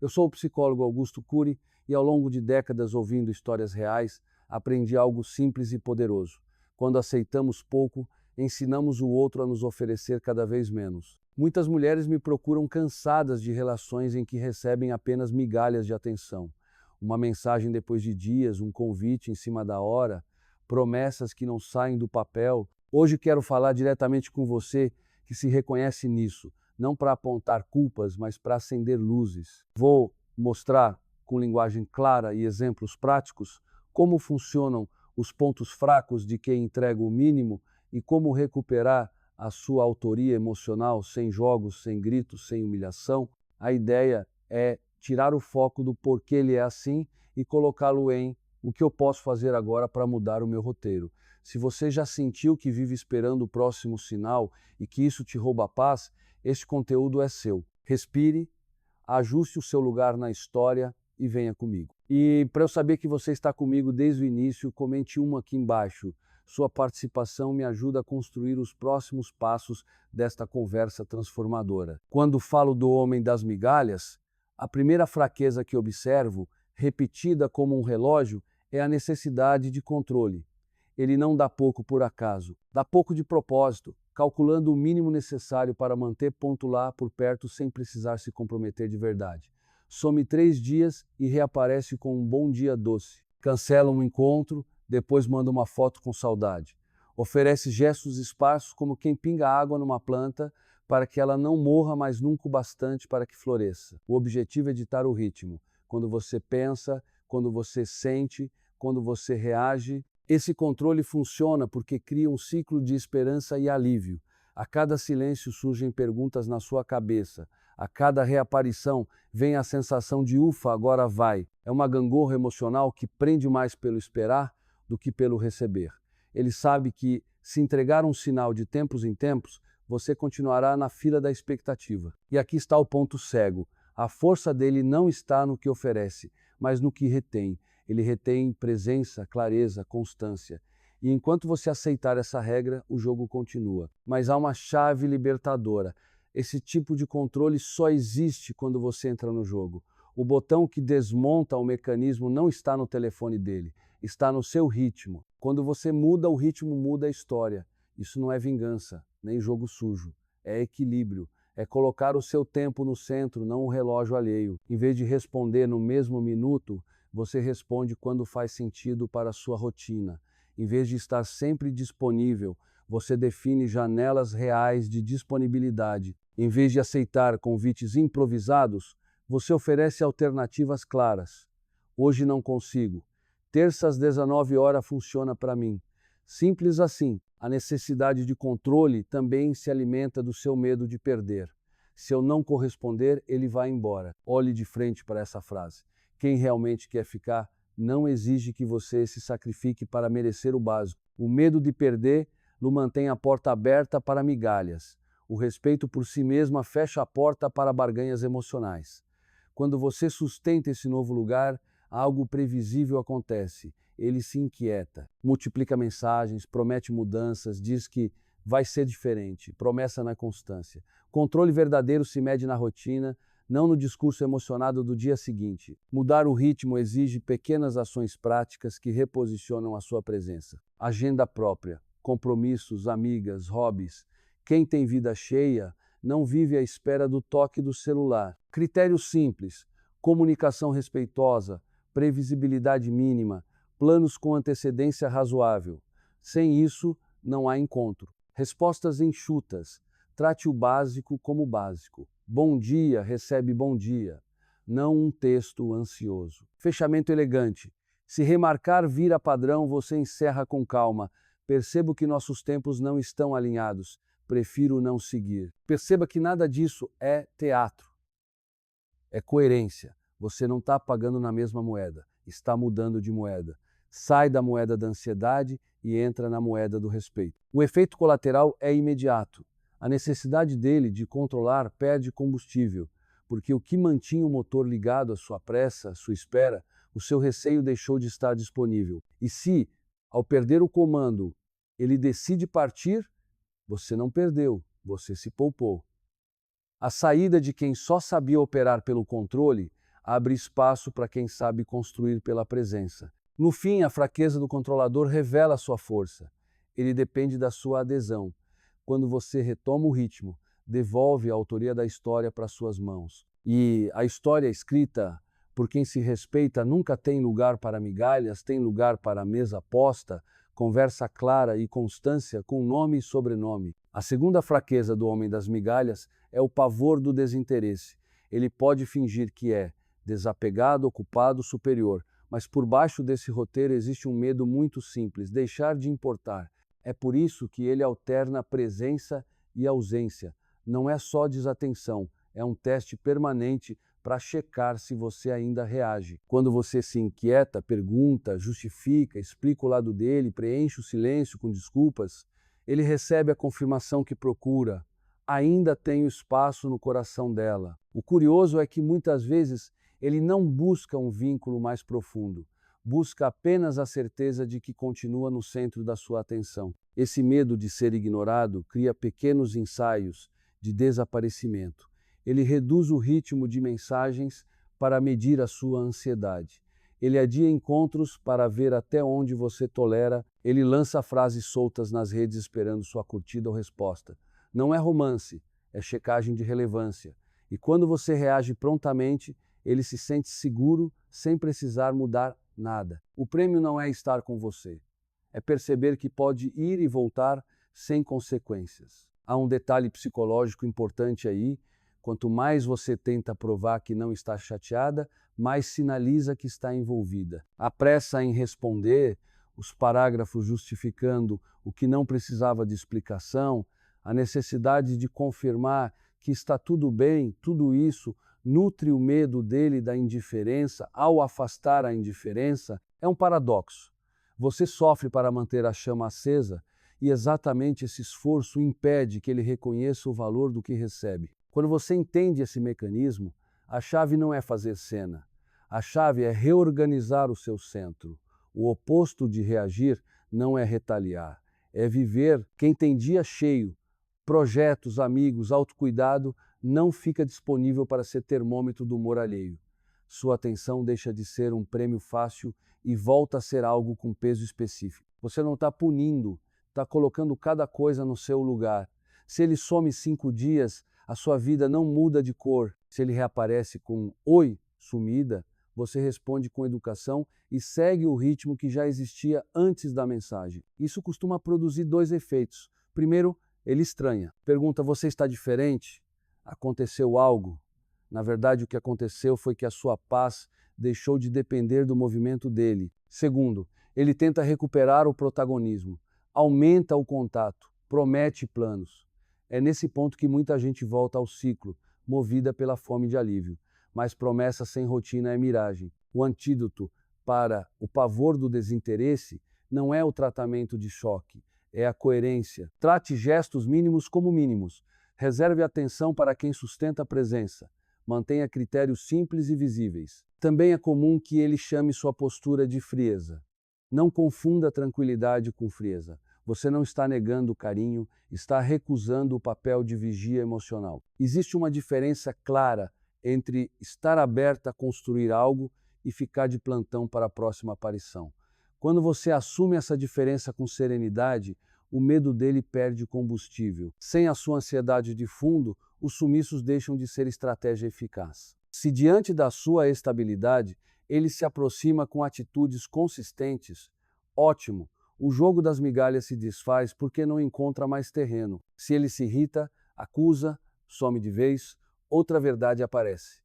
Eu sou o psicólogo Augusto Cury e ao longo de décadas ouvindo histórias reais, aprendi algo simples e poderoso. Quando aceitamos pouco, ensinamos o outro a nos oferecer cada vez menos. Muitas mulheres me procuram cansadas de relações em que recebem apenas migalhas de atenção. Uma mensagem depois de dias, um convite em cima da hora, promessas que não saem do papel. Hoje quero falar diretamente com você que se reconhece nisso, não para apontar culpas, mas para acender luzes. Vou mostrar, com linguagem clara e exemplos práticos, como funcionam os pontos fracos de quem entrega o mínimo e como recuperar a sua autoria emocional sem jogos, sem gritos, sem humilhação. A ideia é tirar o foco do porquê ele é assim e colocá-lo em o que eu posso fazer agora para mudar o meu roteiro. Se você já sentiu que vive esperando o próximo sinal e que isso te rouba a paz, este conteúdo é seu. Respire, ajuste o seu lugar na história e venha comigo. E para eu saber que você está comigo desde o início, comente aqui embaixo. Sua participação me ajuda a construir os próximos passos desta conversa transformadora. Quando falo do homem das migalhas, a primeira fraqueza que observo, repetida como um relógio, é a necessidade de controle. Ele não dá pouco por acaso, dá pouco de propósito, calculando o mínimo necessário para manter ponto lá por perto sem precisar se comprometer de verdade. Some 3 dias e reaparece com um bom dia doce. Cancela um encontro, depois manda uma foto com saudade. Oferece gestos esparsos como quem pinga água numa planta para que ela não morra, mas nunca o bastante para que floresça. O objetivo é ditar o ritmo. Quando você pensa, quando você sente, quando você reage. Esse controle funciona porque cria um ciclo de esperança e alívio. A cada silêncio surgem perguntas na sua cabeça. A cada reaparição vem a sensação de ufa, agora vai. É uma gangorra emocional que prende mais pelo esperar do que pelo receber. Ele sabe que, se entregar um sinal de tempos em tempos, você continuará na fila da expectativa. E aqui está o ponto cego. A força dele não está no que oferece, mas no que retém. Ele retém presença, clareza, constância. E enquanto você aceitar essa regra, o jogo continua. Mas há uma chave libertadora. Esse tipo de controle só existe quando você entra no jogo. O botão que desmonta o mecanismo não está no telefone dele, está no seu ritmo. Quando você muda, o ritmo muda a história. Isso não é vingança, nem jogo sujo. É equilíbrio. É colocar o seu tempo no centro, não o relógio alheio. Em vez de responder no mesmo minuto, você responde quando faz sentido para a sua rotina. Em vez de estar sempre disponível, você define janelas reais de disponibilidade. Em vez de aceitar convites improvisados, você oferece alternativas claras. Hoje não consigo. Terça às 19 horas funciona para mim. Simples assim. A necessidade de controle também se alimenta do seu medo de perder. Se eu não corresponder, ele vai embora. Olhe de frente para essa frase. Quem realmente quer ficar não exige que você se sacrifique para merecer o básico. O medo de perder lhe mantém a porta aberta para migalhas. O respeito por si mesma fecha a porta para barganhas emocionais. Quando você sustenta esse novo lugar, algo previsível acontece. Ele se inquieta, multiplica mensagens, promete mudanças, diz que vai ser diferente, promessa na constância. Controle verdadeiro se mede na rotina, não no discurso emocionado do dia seguinte. Mudar o ritmo exige pequenas ações práticas que reposicionam a sua presença. Agenda própria, compromissos, amigas, hobbies. Quem tem vida cheia não vive à espera do toque do celular. Critérios simples: comunicação respeitosa, previsibilidade mínima, planos com antecedência razoável. Sem isso, não há encontro. Respostas enxutas. Trate o básico como básico. Bom dia recebe bom dia, não um texto ansioso. Fechamento elegante. Se remarcar vira padrão, você encerra com calma. Percebo que nossos tempos não estão alinhados. Prefiro não seguir. Perceba que nada disso é teatro. É coerência. Você não está pagando na mesma moeda, está mudando de moeda. Sai da moeda da ansiedade e entra na moeda do respeito. O efeito colateral é imediato. A necessidade dele de controlar perde combustível, porque o que mantinha o motor ligado à sua pressa, à sua espera, o seu receio deixou de estar disponível. E se, ao perder o comando, ele decide partir, você não perdeu, você se poupou. A saída de quem só sabia operar pelo controle, abre espaço para quem sabe construir pela presença. No fim, a fraqueza do controlador revela sua força. Ele depende da sua adesão. Quando você retoma o ritmo, devolve a autoria da história para suas mãos. E a história escrita por quem se respeita nunca tem lugar para migalhas, tem lugar para mesa posta, conversa clara e constância com nome e sobrenome. A segunda fraqueza do homem das migalhas é o pavor do desinteresse. Ele pode fingir que é desapegado, ocupado, superior, mas por baixo desse roteiro existe um medo muito simples: deixar de importar. É por isso que ele alterna presença e ausência. Não é só desatenção, é um teste permanente para checar se você ainda reage. Quando você se inquieta, pergunta, justifica, explica o lado dele, preenche o silêncio com desculpas, ele recebe a confirmação que procura. Ainda tenho espaço no coração dela. O curioso é que muitas vezes ele não busca um vínculo mais profundo. Busca apenas a certeza de que continua no centro da sua atenção. Esse medo de ser ignorado cria pequenos ensaios de desaparecimento. Ele reduz o ritmo de mensagens para medir a sua ansiedade. Ele adia encontros para ver até onde você tolera. Ele lança frases soltas nas redes esperando sua curtida ou resposta. Não é romance, é checagem de relevância. E quando você reage prontamente, ele se sente seguro sem precisar mudar nada. O prêmio não é estar com você, é perceber que pode ir e voltar sem consequências. Há um detalhe psicológico importante aí: quanto mais você tenta provar que não está chateada, mais sinaliza que está envolvida. A pressa em responder, os parágrafos justificando o que não precisava de explicação, a necessidade de confirmar que está tudo bem, tudo isso nutre o medo dele da indiferença. Ao afastar a indiferença, é um paradoxo. Você sofre para manter a chama acesa e exatamente esse esforço impede que ele reconheça o valor do que recebe. Quando você entende esse mecanismo, a chave não é fazer cena. A chave é reorganizar o seu centro. O oposto de reagir não é retaliar, é viver. Quem tem dia cheio, projetos, amigos, autocuidado, não fica disponível para ser termômetro do humor alheio. Sua atenção deixa de ser um prêmio fácil e volta a ser algo com peso específico. Você não está punindo, está colocando cada coisa no seu lugar. Se ele some 5 dias, a sua vida não muda de cor. Se ele reaparece com "oi, sumida", você responde com educação e segue o ritmo que já existia antes da mensagem. Isso costuma produzir 2 efeitos. Primeiro, ele estranha. Pergunta: você está diferente? Aconteceu algo? Na verdade, o que aconteceu foi que a sua paz deixou de depender do movimento dele. Segundo, ele tenta recuperar o protagonismo, aumenta o contato, promete planos. É nesse ponto que muita gente volta ao ciclo, movida pela fome de alívio. Mas promessa sem rotina é miragem. O antídoto para o pavor do desinteresse não é o tratamento de choque, é a coerência. Trate gestos mínimos como mínimos. Reserve atenção para quem sustenta a presença. Mantenha critérios simples e visíveis. Também é comum que ele chame sua postura de frieza. Não confunda tranquilidade com frieza. Você não está negando o carinho, está recusando o papel de vigia emocional. Existe uma diferença clara entre estar aberta a construir algo e ficar de plantão para a próxima aparição. Quando você assume essa diferença com serenidade, o medo dele perde combustível. Sem a sua ansiedade de fundo, os sumiços deixam de ser estratégia eficaz. Se diante da sua estabilidade, ele se aproxima com atitudes consistentes, ótimo, o jogo das migalhas se desfaz porque não encontra mais terreno. Se ele se irrita, acusa, some de vez, outra verdade aparece.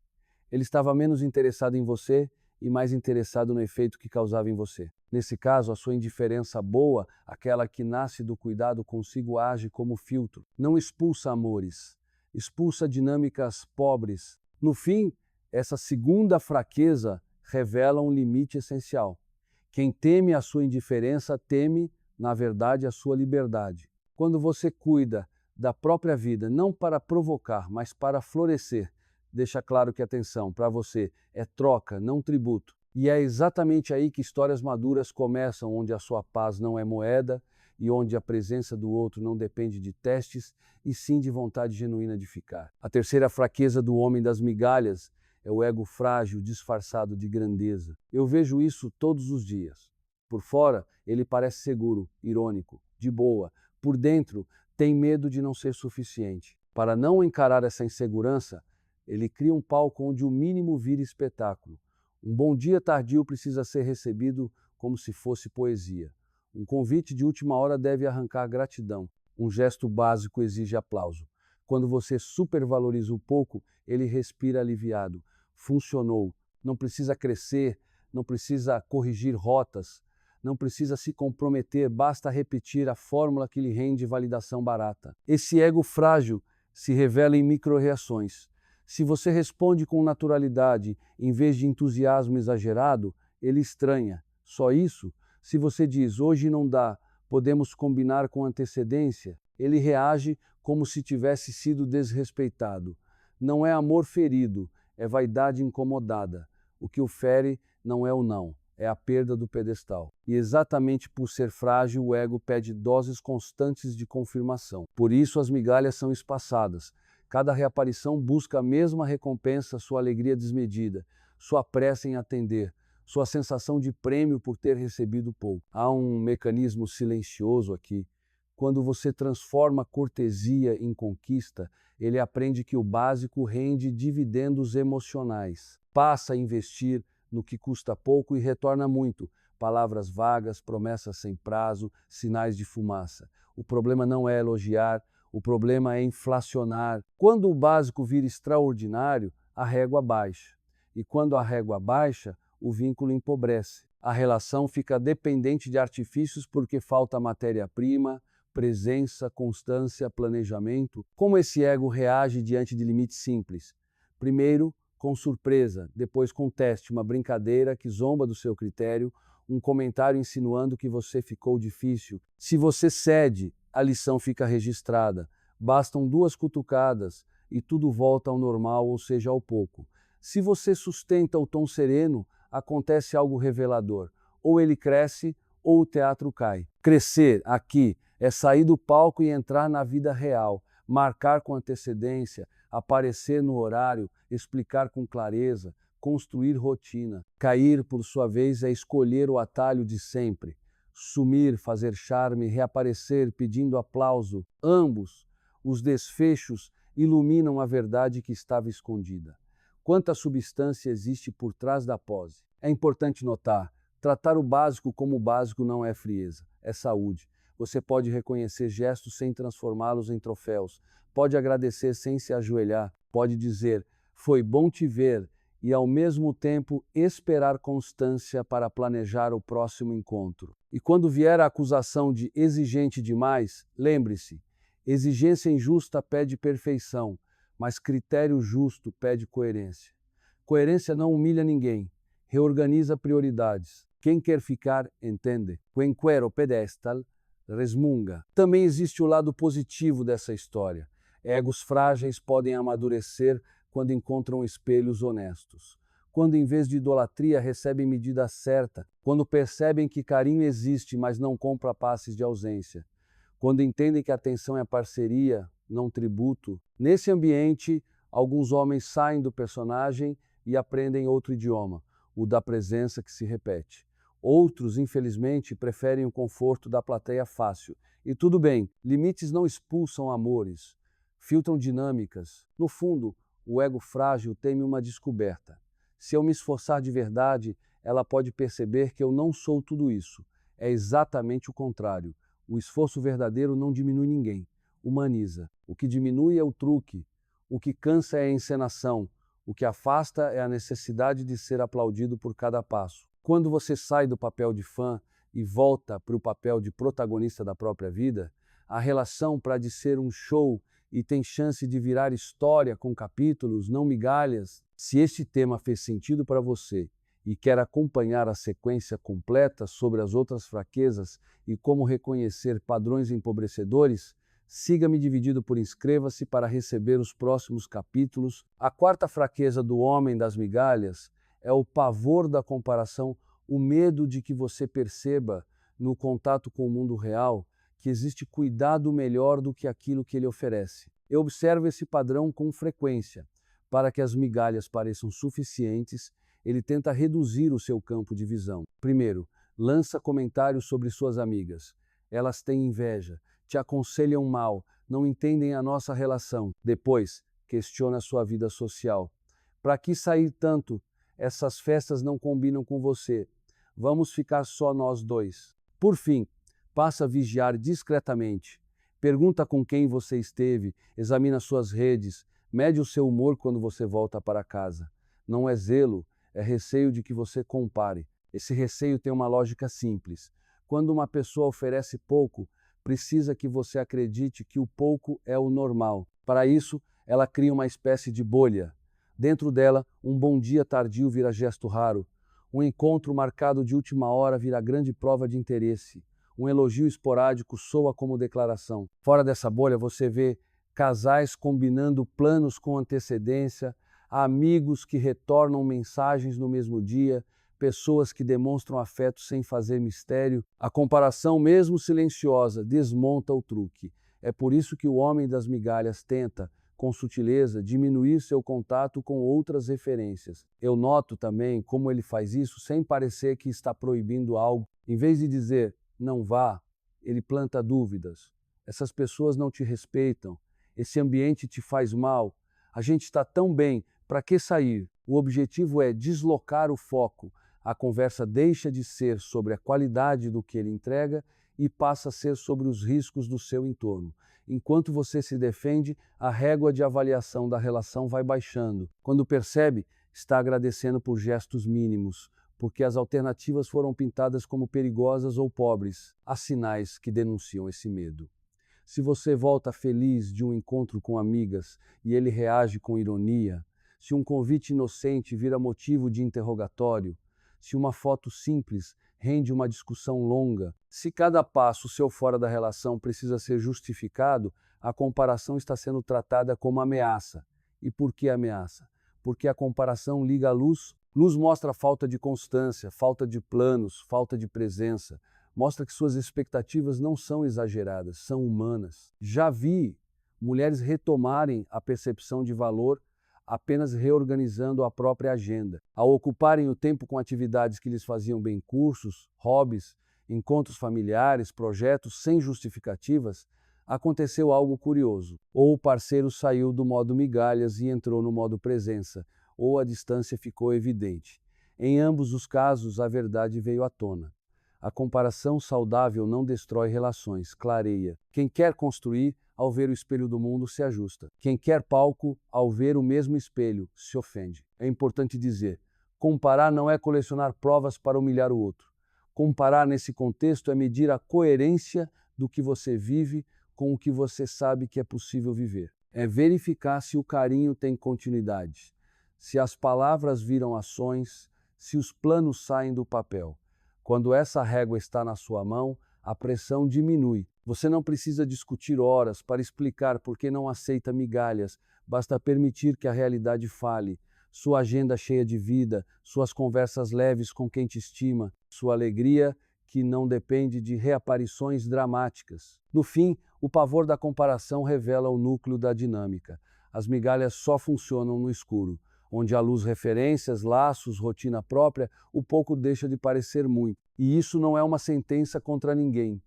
Ele estava menos interessado em você e mais interessado no efeito que causava em você. Nesse caso, a sua indiferença boa, aquela que nasce do cuidado consigo, age como filtro. Não expulsa amores, expulsa dinâmicas pobres. No fim, essa segunda fraqueza revela um limite essencial. Quem teme a sua indiferença teme, na verdade, a sua liberdade. Quando você cuida da própria vida, não para provocar, mas para florescer, deixa claro que a atenção para você é troca, não tributo. E é exatamente aí que histórias maduras começam, onde a sua paz não é moeda e onde a presença do outro não depende de testes, e sim de vontade genuína de ficar. A terceira fraqueza do homem das migalhas É o ego frágil disfarçado de grandeza. Eu vejo isso todos os dias. Por fora, ele parece seguro, irônico, de boa. Por dentro, tem medo de não ser suficiente. Para não encarar essa insegurança, ele cria um palco onde o mínimo vira espetáculo. Um bom dia tardio precisa ser recebido como se fosse poesia. Um convite de última hora deve arrancar gratidão. Um gesto básico exige aplauso. Quando você supervaloriza o pouco, ele respira aliviado. Funcionou. Não precisa crescer, não precisa corrigir rotas, não precisa se comprometer, basta repetir a fórmula que lhe rende validação barata. Esse ego frágil se revela em micro-reações. Se você responde com naturalidade, em vez de entusiasmo exagerado, ele estranha. Só isso? Se você diz, hoje não dá, podemos combinar com antecedência, ele reage como se tivesse sido desrespeitado. Não é amor ferido, é vaidade incomodada. O que o fere não é o não, é a perda do pedestal. E exatamente por ser frágil, o ego pede doses constantes de confirmação. Por isso as migalhas são espaçadas. Cada reaparição busca a mesma recompensa, sua alegria desmedida, sua pressa em atender, sua sensação de prêmio por ter recebido pouco. Há um mecanismo silencioso aqui. Quando você transforma cortesia em conquista, ele aprende que o básico rende dividendos emocionais. Passa a investir no que custa pouco e retorna muito. Palavras vagas, promessas sem prazo, sinais de fumaça. O problema não é elogiar, o problema é inflacionar. Quando o básico vira extraordinário, a régua baixa. E quando a régua baixa, o vínculo empobrece. A relação fica dependente de artifícios porque falta matéria-prima, presença, constância, planejamento. Como esse ego reage diante de limites simples? Primeiro, com surpresa, depois com teste, uma brincadeira que zomba do seu critério, um comentário insinuando que você ficou difícil. Se você cede, a lição fica registrada. Bastam 2 cutucadas e tudo volta ao normal, ou seja, ao pouco. Se você sustenta o tom sereno, acontece algo revelador. Ou ele cresce, ou o teatro cai. Crescer, aqui, é sair do palco e entrar na vida real, marcar com antecedência, aparecer no horário, explicar com clareza, construir rotina. Cair, por sua vez, é escolher o atalho de sempre. Sumir, fazer charme, reaparecer pedindo aplauso. Ambos, os desfechos, iluminam a verdade que estava escondida. Quanta substância existe por trás da pose. É importante notar, tratar o básico como o básico não é frieza, é saúde. Você pode reconhecer gestos sem transformá-los em troféus, pode agradecer sem se ajoelhar, pode dizer, foi bom te ver, e ao mesmo tempo esperar constância para planejar o próximo encontro. E quando vier a acusação de exigente demais, lembre-se, exigência injusta pede perfeição, mas critério justo pede coerência. Coerência não humilha ninguém, reorganiza prioridades. Quem quer ficar, entende. Quem quer o pedestal, resmunga. Também existe o lado positivo dessa história. Egos frágeis podem amadurecer quando encontram espelhos honestos. Quando, em vez de idolatria, recebem medida certa. Quando percebem que carinho existe, mas não compra passes de ausência. Quando entendem que atenção é parceria, não tributo. Nesse ambiente, alguns homens saem do personagem e aprendem outro idioma, o da presença que se repete. Outros, infelizmente, preferem o conforto da plateia fácil. E tudo bem, limites não expulsam amores, filtram dinâmicas. No fundo, o ego frágil teme uma descoberta. Se eu me esforçar de verdade, ela pode perceber que eu não sou tudo isso. É exatamente o contrário. O esforço verdadeiro não diminui ninguém, humaniza. O que diminui é o truque, o que cansa é a encenação, o que afasta é a necessidade de ser aplaudido por cada passo. Quando você sai do papel de fã e volta para o papel de protagonista da própria vida, a relação para de ser um show e tem chance de virar história com capítulos, não migalhas. Se este tema fez sentido para você e quer acompanhar a sequência completa sobre as outras fraquezas e como reconhecer padrões empobrecedores, siga-me dividido por inscreva-se para receber os próximos capítulos. A 4ª fraqueza do homem das migalhas é o pavor da comparação, o medo de que você perceba, no contato com o mundo real, que existe cuidado melhor do que aquilo que ele oferece. Eu observo esse padrão com frequência. Para que as migalhas pareçam suficientes, ele tenta reduzir o seu campo de visão. Primeiro, lança comentários sobre suas amigas. Elas têm inveja, te aconselham mal, não entendem a nossa relação. Depois, questiona sua vida social. Para que sair tanto? Essas festas não combinam com você. Vamos ficar só nós dois. Por fim, passa a vigiar discretamente. Pergunta com quem você esteve, examina suas redes, mede o seu humor quando você volta para casa. Não é zelo, é receio de que você compare. Esse receio tem uma lógica simples. Quando uma pessoa oferece pouco, precisa que você acredite que o pouco é o normal. Para isso, ela cria uma espécie de bolha. Dentro dela, um bom dia tardio vira gesto raro. Um encontro marcado de última hora vira grande prova de interesse. Um elogio esporádico soa como declaração. Fora dessa bolha, você vê casais combinando planos com antecedência, amigos que retornam mensagens no mesmo dia, pessoas que demonstram afeto sem fazer mistério. A comparação, mesmo silenciosa, desmonta o truque. É por isso que o homem das migalhas tenta, com sutileza, diminuir seu contato com outras referências. Eu noto também como ele faz isso sem parecer que está proibindo algo. Em vez de dizer, não vá, ele planta dúvidas. Essas pessoas não te respeitam. Esse ambiente te faz mal. A gente está tão bem, para que sair? O objetivo é deslocar o foco. A conversa deixa de ser sobre a qualidade do que ele entrega e passa a ser sobre os riscos do seu entorno. Enquanto você se defende, a régua de avaliação da relação vai baixando. Quando percebe, está agradecendo por gestos mínimos, porque as alternativas foram pintadas como perigosas ou pobres. Há sinais que denunciam esse medo. Se você volta feliz de um encontro com amigas e ele reage com ironia, se um convite inocente vira motivo de interrogatório, se uma foto simples rende uma discussão longa, se cada passo seu fora da relação precisa ser justificado, a comparação está sendo tratada como ameaça. E por que ameaça? Porque a comparação liga a luz. Luz mostra falta de constância, falta de planos, falta de presença. Mostra que suas expectativas não são exageradas, são humanas. Já vi mulheres retomarem a percepção de valor apenas reorganizando a própria agenda. Ao ocuparem o tempo com atividades que lhes faziam bem, cursos, hobbies, encontros familiares, projetos sem justificativas, aconteceu algo curioso. Ou o parceiro saiu do modo migalhas e entrou no modo presença, ou a distância ficou evidente. Em ambos os casos, a verdade veio à tona. A comparação saudável não destrói relações, clareia. Quem quer construir, ao ver o espelho do mundo, se ajusta. Quem quer palco, ao ver o mesmo espelho, se ofende. É importante dizer, comparar não é colecionar provas para humilhar o outro. Comparar nesse contexto é medir a coerência do que você vive com o que você sabe que é possível viver. É verificar se o carinho tem continuidade, se as palavras viram ações, se os planos saem do papel. Quando essa régua está na sua mão, a pressão diminui. Você não precisa discutir horas para explicar por que não aceita migalhas, basta permitir que a realidade fale. Sua agenda cheia de vida, suas conversas leves com quem te estima, sua alegria que não depende de reaparições dramáticas. No fim, o pavor da comparação revela o núcleo da dinâmica. As migalhas só funcionam no escuro. Onde há luz, referências, laços, rotina própria, o pouco deixa de parecer muito. E isso não é uma sentença contra ninguém.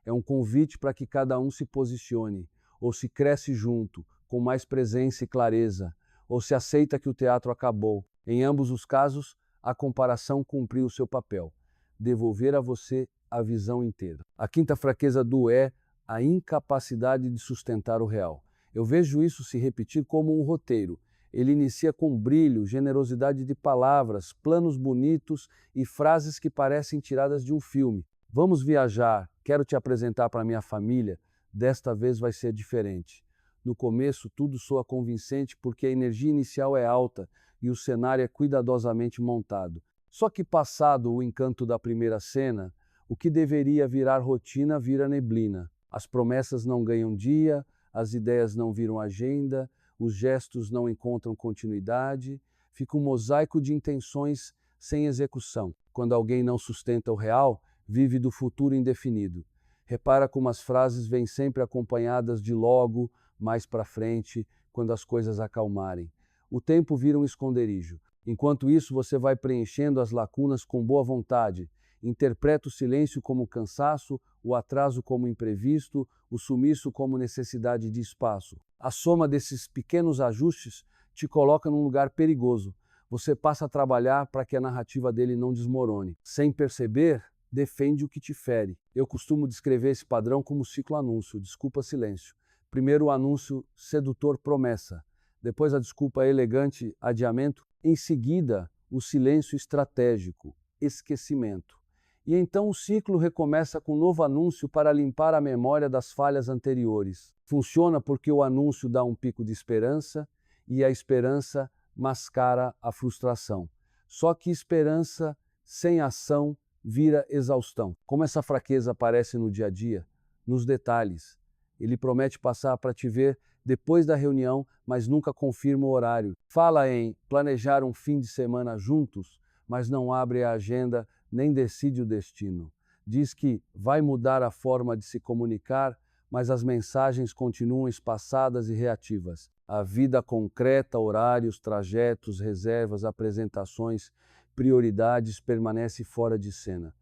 É um convite para que cada um se posicione, ou se cresce junto, com mais presença e clareza, ou se aceita que o teatro acabou. Em ambos os casos, a comparação cumpriu o seu papel, devolver a você a visão inteira. A quinta fraqueza do é a incapacidade de sustentar o real. Eu vejo isso se repetir como um roteiro. Ele inicia com brilho, generosidade de palavras, planos bonitos e frases que parecem tiradas de um filme. Vamos viajar, quero te apresentar para minha família, desta vez vai ser diferente. No começo tudo soa convincente porque a energia inicial é alta e o cenário é cuidadosamente montado. Só que passado o encanto da primeira cena, o que deveria virar rotina vira neblina. As promessas não ganham dia, as ideias não viram agenda, os gestos não encontram continuidade, fica um mosaico de intenções sem execução. Quando alguém não sustenta o real, vive do futuro indefinido. Repara como as frases vêm sempre acompanhadas de logo, mais para frente, quando as coisas acalmarem. o tempo vira um esconderijo. Enquanto isso, você vai preenchendo as lacunas com boa vontade. Interpreta o silêncio como cansaço, o atraso como imprevisto, o sumiço como necessidade de espaço. A soma desses pequenos ajustes te coloca num lugar perigoso. Você passa a trabalhar para que a narrativa dele não desmorone. Sem perceber, defende o que te fere. Eu costumo descrever esse padrão como ciclo-anúncio, desculpa silêncio. Primeiro o anúncio sedutor promessa, depois a desculpa elegante adiamento, em seguida o silêncio estratégico, esquecimento. E então o ciclo recomeça com um novo anúncio para limpar a memória das falhas anteriores. Funciona porque o anúncio dá um pico de esperança e a esperança mascara a frustração. Só que esperança sem ação vira exaustão. Como essa fraqueza aparece no dia a dia? Nos detalhes. Ele promete passar para te ver depois da reunião, mas nunca confirma o horário. Fala em planejar um fim de semana juntos, mas não abre a agenda nem decide o destino. Diz que vai mudar a forma de se comunicar, mas as mensagens continuam espaçadas e reativas. A vida concreta, horários, trajetos, reservas, apresentações, prioridades permanece fora de cena.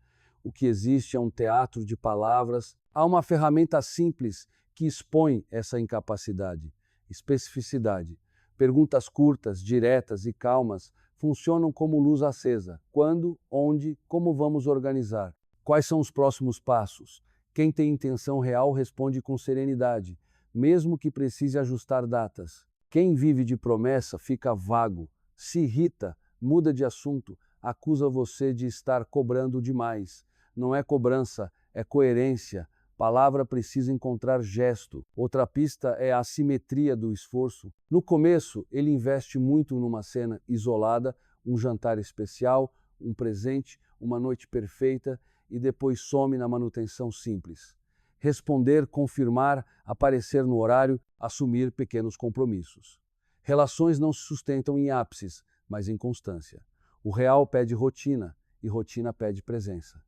O que existe é um teatro de palavras. Há uma ferramenta simples que expõe essa incapacidade: especificidade. Perguntas curtas, diretas e calmas funcionam como luz acesa. Quando, onde, como vamos organizar? Quais são os próximos passos? Quem tem intenção real responde com serenidade, mesmo que precise ajustar datas. Quem vive de promessa fica vago, se irrita, muda de assunto, acusa você de estar cobrando demais. Não é cobrança, é coerência. Palavra precisa encontrar gesto. Outra pista é a assimetria do esforço. No começo, ele investe muito numa cena isolada, um jantar especial, um presente, uma noite perfeita, e depois some na manutenção simples. Responder, confirmar, aparecer no horário, assumir pequenos compromissos. Relações não se sustentam em ápices, mas em constância. O real pede rotina e rotina pede presença.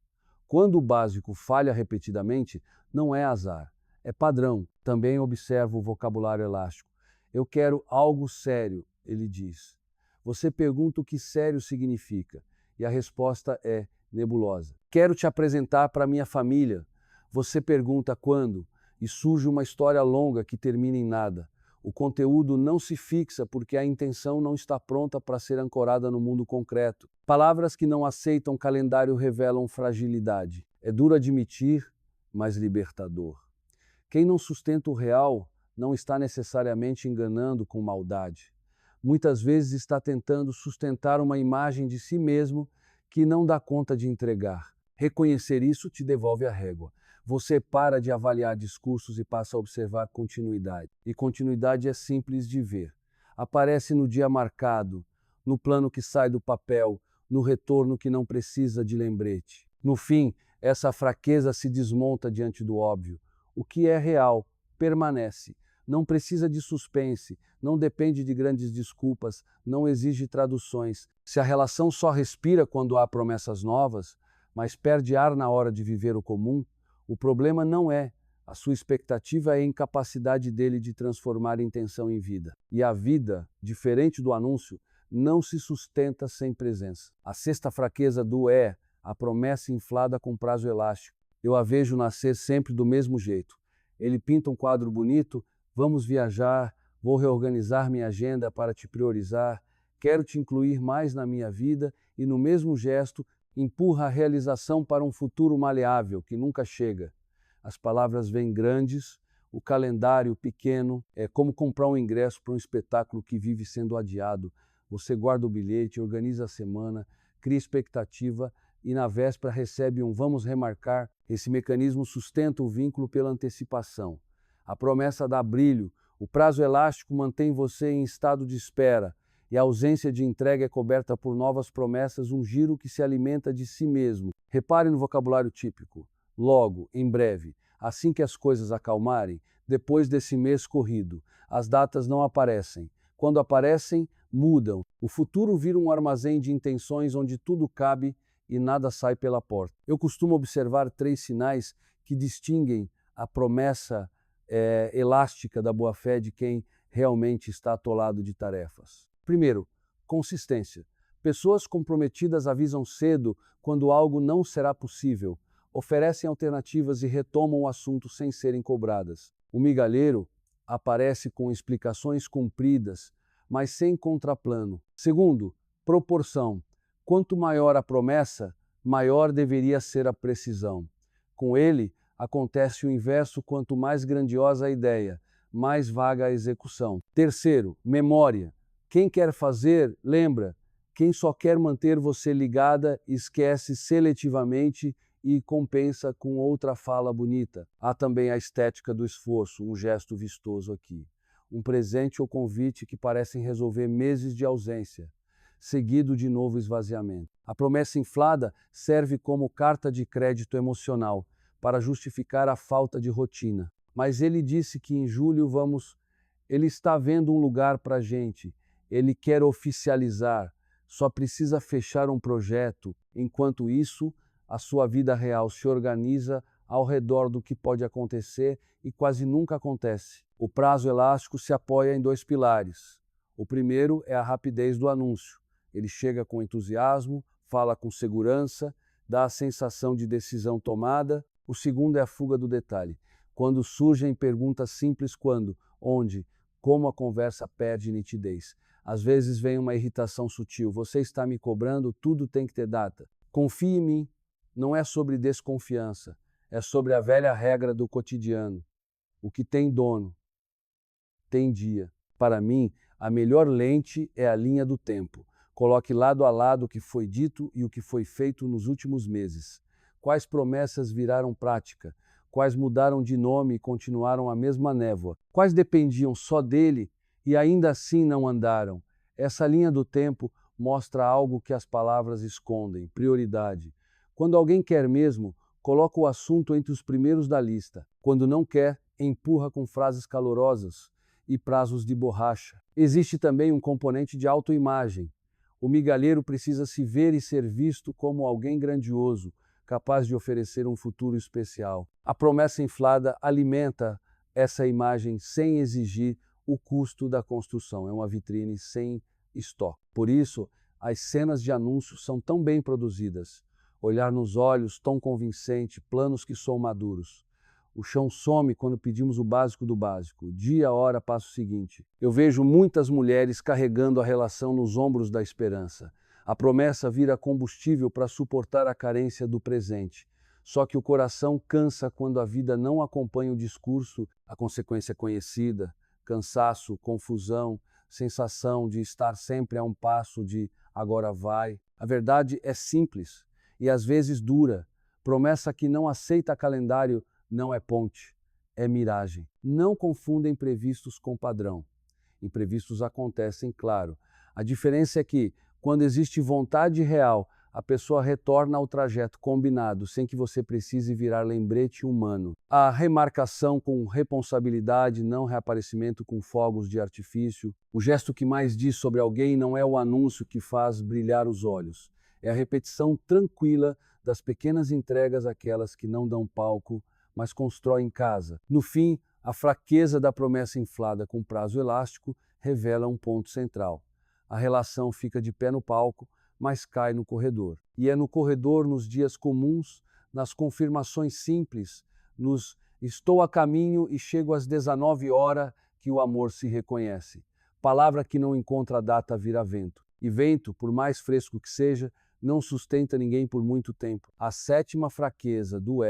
Quando o básico falha repetidamente, não é azar, é padrão. Também observa o vocabulário elástico. Eu quero algo sério, ele diz. Você pergunta o que sério significa e a resposta é nebulosa. Quero te apresentar para minha família. Você pergunta quando e surge uma história longa que termina em nada. O conteúdo não se fixa porque a intenção não está pronta para ser ancorada no mundo concreto. Palavras que não aceitam calendário revelam fragilidade. É duro admitir, mas libertador. Quem não sustenta o real não está necessariamente enganando com maldade. Muitas vezes está tentando sustentar uma imagem de si mesmo que não dá conta de entregar. Reconhecer isso te devolve a régua. Você para de avaliar discursos e passa a observar continuidade. E continuidade é simples de ver. Aparece no dia marcado, no plano que sai do papel, no retorno que não precisa de lembrete. No fim, essa fraqueza se desmonta diante do óbvio. O que é real permanece. Não precisa de suspense, não depende de grandes desculpas, não exige traduções. Se a relação só respira quando há promessas novas, mas perde ar na hora de viver o comum, o problema não é. A sua expectativa é a incapacidade dele de transformar intenção em vida. E a vida, diferente do anúncio, não se sustenta sem presença. A sexta fraqueza do é a promessa inflada com prazo elástico. Eu a vejo nascer sempre do mesmo jeito. Ele pinta um quadro bonito, vamos viajar, vou reorganizar minha agenda para te priorizar, quero te incluir mais na minha vida e no mesmo gesto empurra a realização para um futuro maleável que nunca chega. As palavras vêm grandes, o calendário pequeno, é como comprar um ingresso para um espetáculo que vive sendo adiado. Você guarda o bilhete, organiza a semana, cria expectativa e na véspera recebe um vamos remarcar. Esse mecanismo sustenta o vínculo pela antecipação. A promessa dá brilho, o prazo elástico mantém você em estado de espera e a ausência de entrega é coberta por novas promessas, um giro que se alimenta de si mesmo. Repare no vocabulário típico. Logo, em breve, assim que as coisas acalmarem, depois desse mês corrido, as datas não aparecem. Quando aparecem, mudam. O futuro vira um armazém de intenções onde tudo cabe e nada sai pela porta. Eu costumo observar 3 sinais que distinguem a promessa elástica da boa-fé de quem realmente está atolado de tarefas. Primeiro, consistência. Pessoas comprometidas avisam cedo quando algo não será possível, oferecem alternativas e retomam o assunto sem serem cobradas. O migalheiro aparece com explicações compridas, mas sem contraplano. Segundo, proporção. Quanto maior a promessa, maior deveria ser a precisão. Com ele, acontece o inverso: quanto mais grandiosa a ideia, mais vaga a execução. Terceiro, memória. Quem quer fazer, lembra. Quem só quer manter você ligada, esquece seletivamente e compensa com outra fala bonita. Há também a estética do esforço, um gesto vistoso aqui. Um presente ou convite que parecem resolver meses de ausência, seguido de novo esvaziamento. A promessa inflada serve como carta de crédito emocional, para justificar a falta de rotina. Mas ele disse que em julho ele está vendo um lugar para a gente, ele quer oficializar, só precisa fechar um projeto. Enquanto isso, a sua vida real se organiza ao redor do que pode acontecer e quase nunca acontece. O prazo elástico se apoia em dois pilares. O primeiro é a rapidez do anúncio. Ele chega com entusiasmo, fala com segurança, dá a sensação de decisão tomada. O segundo é a fuga do detalhe. Quando surgem perguntas simples, quando, onde, como, a conversa perde nitidez. Às vezes vem uma irritação sutil. Você está me cobrando, tudo tem que ter data. Confie em mim. Não é sobre desconfiança. É sobre a velha regra do cotidiano. O que tem dono, tem dia. Para mim, a melhor lente é a linha do tempo. Coloque lado a lado o que foi dito e o que foi feito nos últimos meses. Quais promessas viraram prática? Quais mudaram de nome e continuaram a mesma névoa? Quais dependiam só dele e ainda assim não andaram? Essa linha do tempo mostra algo que as palavras escondem: prioridade. Quando alguém quer mesmo, coloca o assunto entre os primeiros da lista. Quando não quer, empurra com frases calorosas e prazos de borracha. Existe também um componente de autoimagem. O migalheiro precisa se ver e ser visto como alguém grandioso, capaz de oferecer um futuro especial. A promessa inflada alimenta essa imagem sem exigir o custo da construção. É uma vitrine sem estoque. Por isso, as cenas de anúncios são tão bem produzidas. Olhar nos olhos, tom convincente, planos que são maduros. O chão some quando pedimos o básico do básico. Dia, hora, passo seguinte. Eu vejo muitas mulheres carregando a relação nos ombros da esperança. A promessa vira combustível para suportar a carência do presente. Só que o coração cansa quando a vida não acompanha o discurso, a consequência é conhecida: cansaço, confusão, sensação de estar sempre a um passo de agora vai. A verdade é simples e às vezes dura. Promessa que não aceita calendário não é ponte, é miragem. Não confunda imprevistos com padrão. Imprevistos acontecem, claro. A diferença é que, quando existe vontade real, a pessoa retorna ao trajeto combinado, sem que você precise virar lembrete humano. A remarcação com responsabilidade, não reaparecimento com fogos de artifício. O gesto que mais diz sobre alguém não é o anúncio que faz brilhar os olhos. É a repetição tranquila das pequenas entregas, aquelas que não dão palco, mas constroem casa. No fim, a fraqueza da promessa inflada com prazo elástico revela um ponto central. A relação fica de pé no palco, mas cai no corredor. E é no corredor, nos dias comuns, nas confirmações simples, nos estou a caminho e chego às 19 horas, que o amor se reconhece. Palavra que não encontra data vira vento. E vento, por mais fresco que seja, não sustenta ninguém por muito tempo. A sétima fraqueza do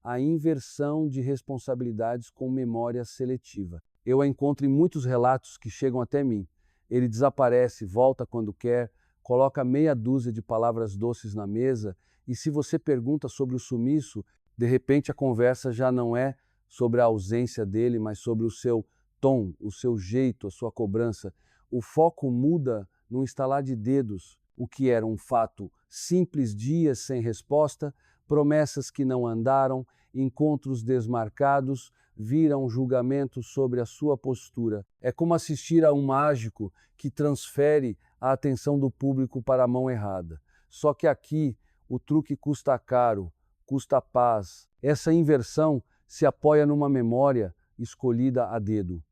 a inversão de responsabilidades com memória seletiva. Eu a encontro em muitos relatos que chegam até mim. Ele desaparece, volta quando quer, coloca meia dúzia de palavras doces na mesa e se você pergunta sobre o sumiço, de repente a conversa já não é sobre a ausência dele, mas sobre o seu tom, o seu jeito, a sua cobrança. O foco muda num estalar de dedos. O que era um fato simples, dias sem resposta, promessas que não andaram, encontros desmarcados, viram julgamentos sobre a sua postura. É como assistir a um mágico que transfere a atenção do público para a mão errada. Só que aqui o truque custa caro, custa paz. Essa inversão se apoia numa memória escolhida a dedo.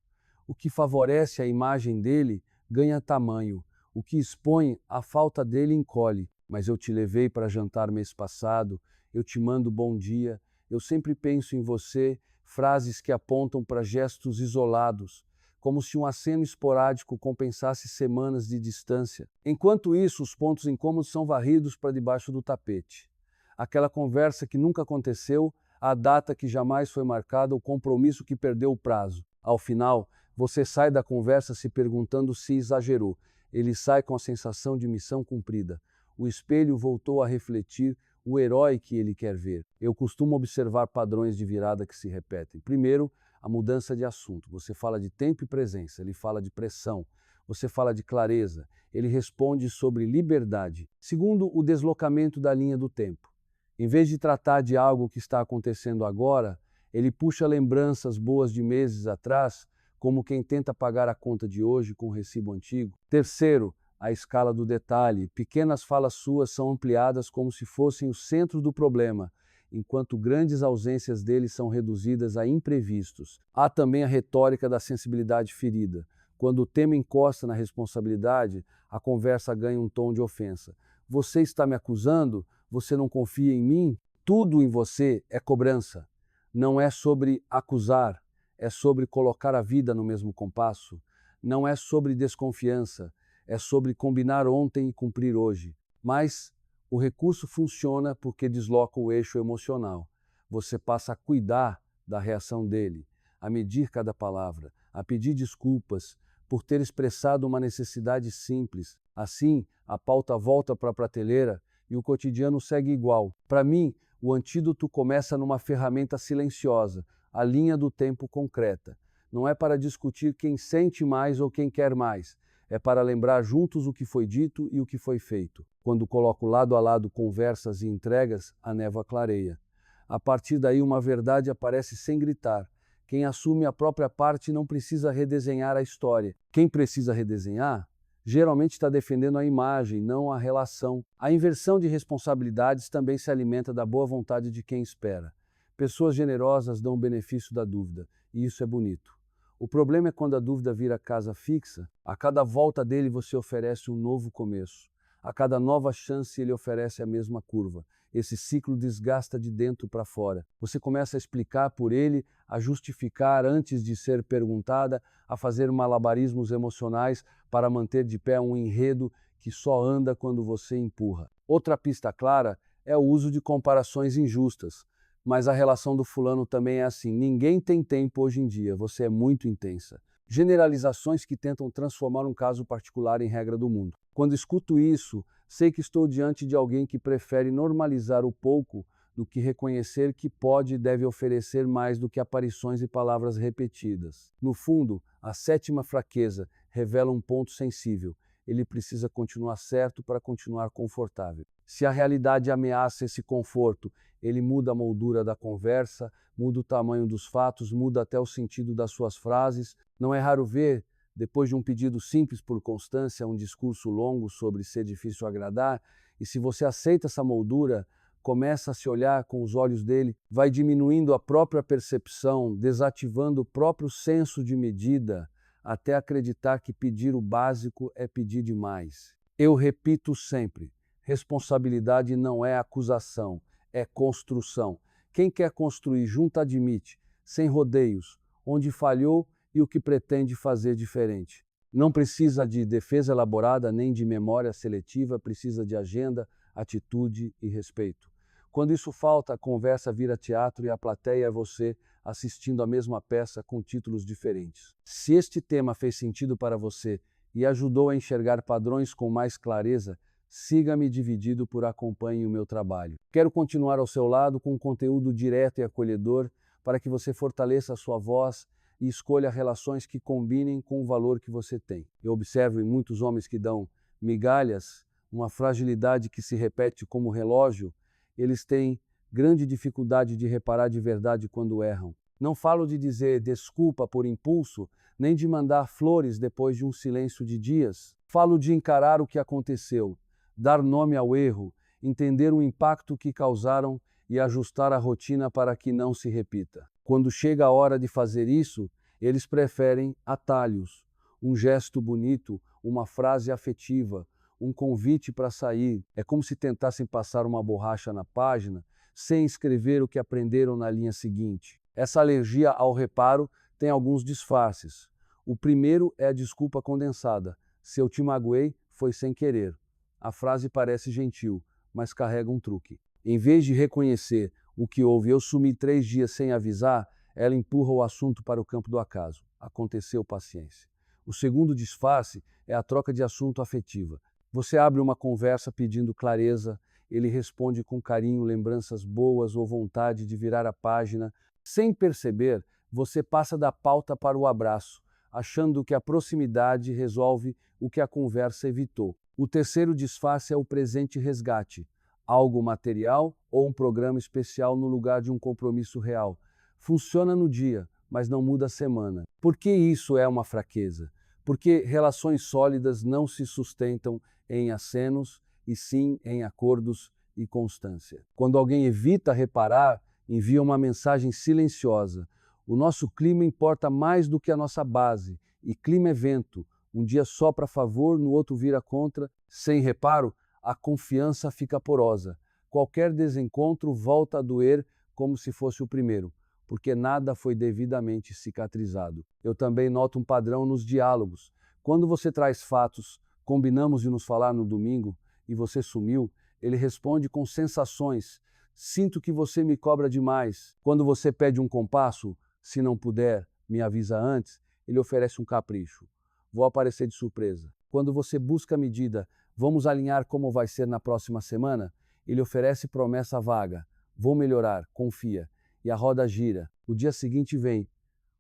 O que favorece a imagem dele ganha tamanho. O que expõe, a falta dele encolhe. Mas eu te levei para jantar mês passado, eu te mando bom dia, eu sempre penso em você, frases que apontam para gestos isolados, como se um aceno esporádico compensasse semanas de distância. Enquanto isso, os pontos incômodos são varridos para debaixo do tapete. Aquela conversa que nunca aconteceu, a data que jamais foi marcada, o compromisso que perdeu o prazo. Ao final, você sai da conversa se perguntando se exagerou. Ele sai com a sensação de missão cumprida. O espelho voltou a refletir o herói que ele quer ver. Eu costumo observar padrões de virada que se repetem. Primeiro, a mudança de assunto. Você fala de tempo e presença, ele fala de pressão. Você fala de clareza, ele responde sobre liberdade. Segundo, o deslocamento da linha do tempo. Em vez de tratar de algo que está acontecendo agora, ele puxa lembranças boas de meses atrás, como quem tenta pagar a conta de hoje com um recibo antigo. Terceiro, a escala do detalhe. Pequenas falas suas são ampliadas como se fossem o centro do problema, enquanto grandes ausências dele são reduzidas a imprevistos. Há também a retórica da sensibilidade ferida. Quando o tema encosta na responsabilidade, a conversa ganha um tom de ofensa. Você está me acusando? Você não confia em mim? Tudo em você é cobrança. Não é sobre acusar, é sobre colocar a vida no mesmo compasso. Não é sobre desconfiança, é sobre combinar ontem e cumprir hoje. Mas o recurso funciona porque desloca o eixo emocional. Você passa a cuidar da reação dele, a medir cada palavra, a pedir desculpas por ter expressado uma necessidade simples. Assim, a pauta volta para a prateleira e o cotidiano segue igual. Para mim, o antídoto começa numa ferramenta silenciosa, a linha do tempo concreta. Não é para discutir quem sente mais ou quem quer mais. É para lembrar juntos o que foi dito e o que foi feito. Quando coloco lado a lado conversas e entregas, a névoa clareia. A partir daí, uma verdade aparece sem gritar. Quem assume a própria parte não precisa redesenhar a história. Quem precisa redesenhar, geralmente está defendendo a imagem, não a relação. A inversão de responsabilidades também se alimenta da boa vontade de quem espera. Pessoas generosas dão o benefício da dúvida, e isso é bonito. O problema é quando a dúvida vira casa fixa. A cada volta dele você oferece um novo começo. A cada nova chance ele oferece a mesma curva. Esse ciclo desgasta de dentro para fora. Você começa a explicar por ele, a justificar antes de ser perguntada, a fazer malabarismos emocionais para manter de pé um enredo que só anda quando você empurra. Outra pista clara é o uso de comparações injustas. Mas a relação do fulano também é assim. Ninguém tem tempo hoje em dia, você é muito intensa. Generalizações que tentam transformar um caso particular em regra do mundo. Quando escuto isso, sei que estou diante de alguém que prefere normalizar o pouco do que reconhecer que pode e deve oferecer mais do que aparições e palavras repetidas. No fundo, a sétima fraqueza revela um ponto sensível. Ele precisa continuar certo para continuar confortável. Se a realidade ameaça esse conforto, ele muda a moldura da conversa, muda o tamanho dos fatos, muda até o sentido das suas frases. Não é raro ver, depois de um pedido simples por constância, um discurso longo sobre ser difícil agradar, e se você aceita essa moldura, começa a se olhar com os olhos dele, vai diminuindo a própria percepção, desativando o próprio senso de medida, até acreditar que pedir o básico é pedir demais. Eu repito sempre, responsabilidade não é acusação, é construção. Quem quer construir junto admite, sem rodeios, onde falhou e o que pretende fazer diferente. Não precisa de defesa elaborada nem de memória seletiva, precisa de agenda, atitude e respeito. Quando isso falta, a conversa vira teatro e a plateia é você assistindo a mesma peça com títulos diferentes. Se este tema fez sentido para você e ajudou a enxergar padrões com mais clareza, siga-me dividido por acompanhe o meu trabalho. Quero continuar ao seu lado com conteúdo direto e acolhedor para que você fortaleça a sua voz e escolha relações que combinem com o valor que você tem. Eu observo em muitos homens que dão migalhas, uma fragilidade que se repete como relógio. Eles têm grande dificuldade de reparar de verdade quando erram. Não falo de dizer desculpa por impulso, nem de mandar flores depois de um silêncio de dias. Falo de encarar o que aconteceu, dar nome ao erro, entender o impacto que causaram e ajustar a rotina para que não se repita. Quando chega a hora de fazer isso, eles preferem atalhos. um gesto bonito, uma frase afetiva, um convite para sair. É como se tentassem passar uma borracha na página sem escrever o que aprenderam na linha seguinte. Essa alergia ao reparo tem alguns disfarces. O primeiro é a desculpa condensada. Se eu te magoei, foi sem querer. A frase parece gentil, mas carrega um truque. Em vez de reconhecer o que houve, eu sumi 3 dias sem avisar, ela empurra o assunto para o campo do acaso. Aconteceu, paciência. O segundo disfarce é a troca de assunto afetiva. Você abre uma conversa pedindo clareza, ele responde com carinho, lembranças boas ou vontade de virar a página. Sem perceber, você passa da pauta para o abraço, achando que a proximidade resolve o que a conversa evitou. O terceiro disfarce é o presente resgate, algo material ou um programa especial no lugar de um compromisso real. Funciona no dia, mas não muda a semana. Por que isso é uma fraqueza? Porque relações sólidas não se sustentam em acenos, e sim em acordos e constância. Quando alguém evita reparar, envia uma mensagem silenciosa. O nosso clima importa mais do que a nossa base, e clima é vento. Um dia sopra a favor, no outro vira contra. Sem reparo, a confiança fica porosa. Qualquer desencontro volta a doer como se fosse o primeiro, porque nada foi devidamente cicatrizado. Eu também noto um padrão nos diálogos. Quando você traz fatos, combinamos de nos falar no domingo, e você sumiu, ele responde com sensações. Sinto que você me cobra demais. Quando você pede um compasso, se não puder, me avisa antes, ele oferece um capricho. Vou aparecer de surpresa. Quando você busca a medida, vamos alinhar como vai ser na próxima semana, ele oferece promessa vaga. Vou melhorar, confia. E a roda gira. O dia seguinte vem.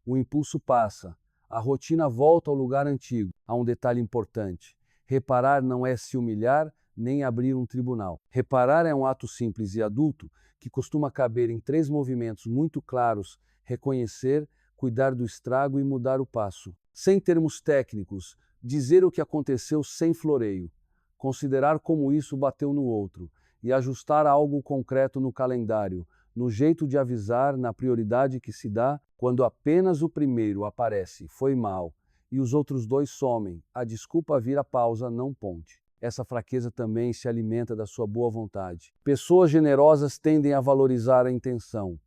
O impulso passa. A rotina volta ao lugar antigo. Há um detalhe importante. Reparar não é se humilhar, nem abrir um tribunal. Reparar é um ato simples e adulto que costuma caber em 3 movimentos muito claros: reconhecer, cuidar do estrago e mudar o passo. Sem termos técnicos, dizer o que aconteceu sem floreio, considerar como isso bateu no outro e ajustar algo concreto no calendário, no jeito de avisar, na prioridade que se dá. Quando apenas o primeiro aparece, foi mal, e os outros 2 somem, a desculpa vira pausa, não ponte. Essa fraqueza também se alimenta da sua boa vontade. Pessoas generosas tendem a valorizar a intenção.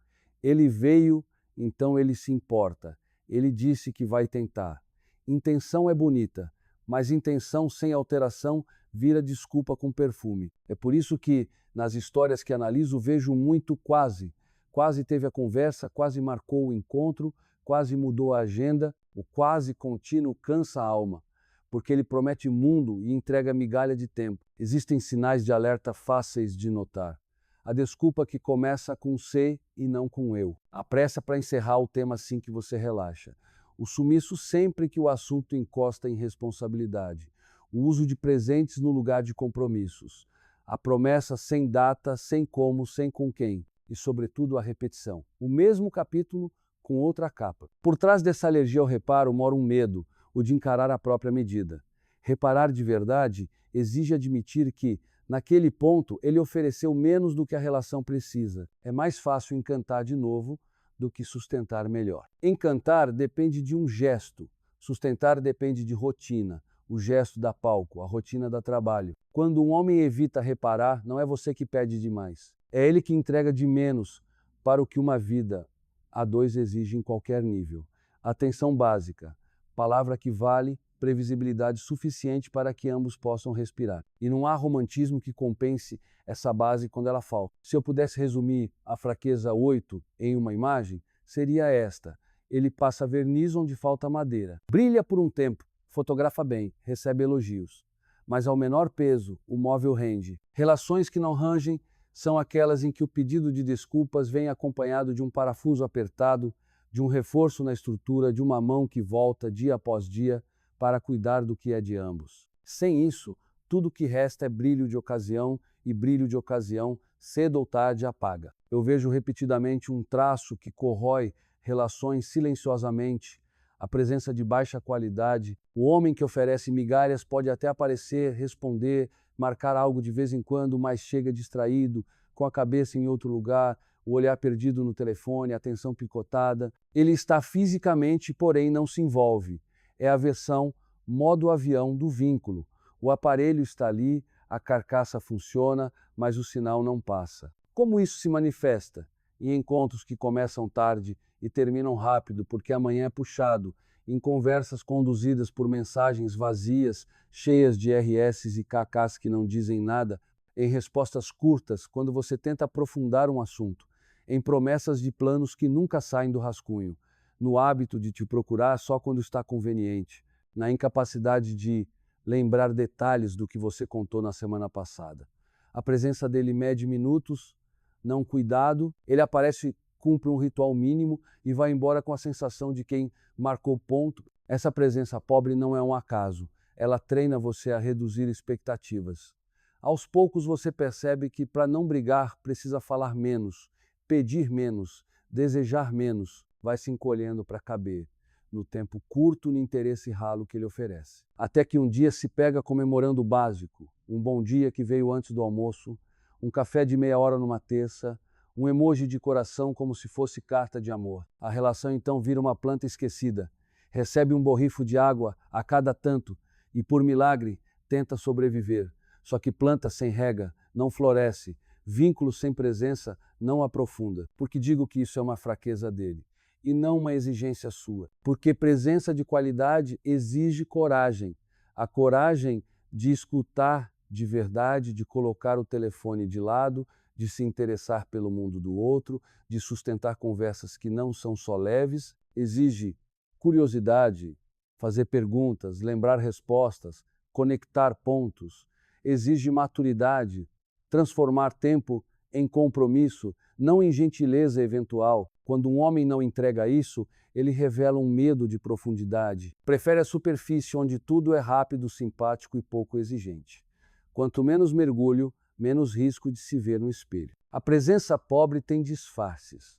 Ele veio, então ele se importa. Ele disse que vai tentar. Intenção é bonita, mas intenção sem alteração vira desculpa com perfume. É por isso que, nas histórias que analiso, vejo muito quase. Quase teve a conversa, quase marcou o encontro, quase mudou a agenda. O quase contínuo cansa a alma, porque ele promete mundo e entrega migalha de tempo. Existem sinais de alerta fáceis de notar. A desculpa que começa com "sei" e não com "eu". A pressa para encerrar o tema assim que você relaxa. O sumiço sempre que o assunto encosta em responsabilidade. O uso de presentes no lugar de compromissos. A promessa sem data, sem como, sem com quem. E, sobretudo, a repetição. O mesmo capítulo com outra capa. Por trás dessa alergia ao reparo mora um medo, o de encarar a própria medida. Reparar de verdade exige admitir que, naquele ponto, ele ofereceu menos do que a relação precisa. É mais fácil encantar de novo do que sustentar melhor. Encantar depende de um gesto, sustentar depende de rotina. O gesto dá palco, a rotina dá trabalho. Quando um homem evita reparar, não é você que pede demais. É ele que entrega de menos para o que uma vida a 2 exige em qualquer nível. Atenção básica. Palavra que vale, previsibilidade suficiente para que ambos possam respirar. E não há romantismo que compense essa base quando ela falta. Se eu pudesse resumir a fraqueza 8 em uma imagem, seria esta. Ele passa verniz onde falta madeira. Brilha por um tempo, fotografa bem, recebe elogios. Mas ao menor peso, o móvel rende. Relações que não rangem são aquelas em que o pedido de desculpas vem acompanhado de um parafuso apertado, de um reforço na estrutura, de uma mão que volta dia após dia para cuidar do que é de ambos. Sem isso, tudo que resta é brilho de ocasião, e brilho de ocasião, cedo ou tarde, apaga. Eu vejo repetidamente um traço que corrói relações silenciosamente, a presença de baixa qualidade. O homem que oferece migalhas pode até aparecer, responder, marcar algo de vez em quando, mas chega distraído, com a cabeça em outro lugar, o olhar perdido no telefone, a atenção picotada. Ele está fisicamente, porém não se envolve. É a versão modo avião do vínculo. O aparelho está ali, a carcaça funciona, mas o sinal não passa. Como isso se manifesta? Em encontros que começam tarde e terminam rápido porque amanhã é puxado, em conversas conduzidas por mensagens vazias, cheias de RS e KKs que não dizem nada, em respostas curtas quando você tenta aprofundar um assunto, em promessas de planos que nunca saem do rascunho, no hábito de te procurar só quando está conveniente, na incapacidade de lembrar detalhes do que você contou na semana passada. A presença dele mede minutos, não cuidado, ele aparece, cumpre um ritual mínimo e vai embora com a sensação de quem marcou ponto. Essa presença pobre não é um acaso, ela treina você a reduzir expectativas. Aos poucos você percebe que para não brigar precisa falar menos, pedir menos, desejar menos, vai se encolhendo para caber no tempo curto no interesse ralo que ele oferece. Até que um dia se pega comemorando o básico, um bom dia que veio antes do almoço, um café de meia hora numa terça, um emoji de coração como se fosse carta de amor. A relação então vira uma planta esquecida, recebe um borrifo de água a cada tanto e, por milagre, tenta sobreviver. Só que planta sem rega não floresce, vínculo sem presença não aprofunda. Porque digo que isso é uma fraqueza dele e não uma exigência sua. Porque presença de qualidade exige coragem. A coragem de escutar de verdade, de colocar o telefone de lado, de se interessar pelo mundo do outro, de sustentar conversas que não são só leves, exige curiosidade, fazer perguntas, lembrar respostas, conectar pontos, exige maturidade, transformar tempo em compromisso, não em gentileza eventual. Quando um homem não entrega isso, ele revela um medo de profundidade. Prefere a superfície onde tudo é rápido, simpático e pouco exigente. Quanto menos mergulho, menos risco de se ver no espelho. A presença pobre tem disfarces.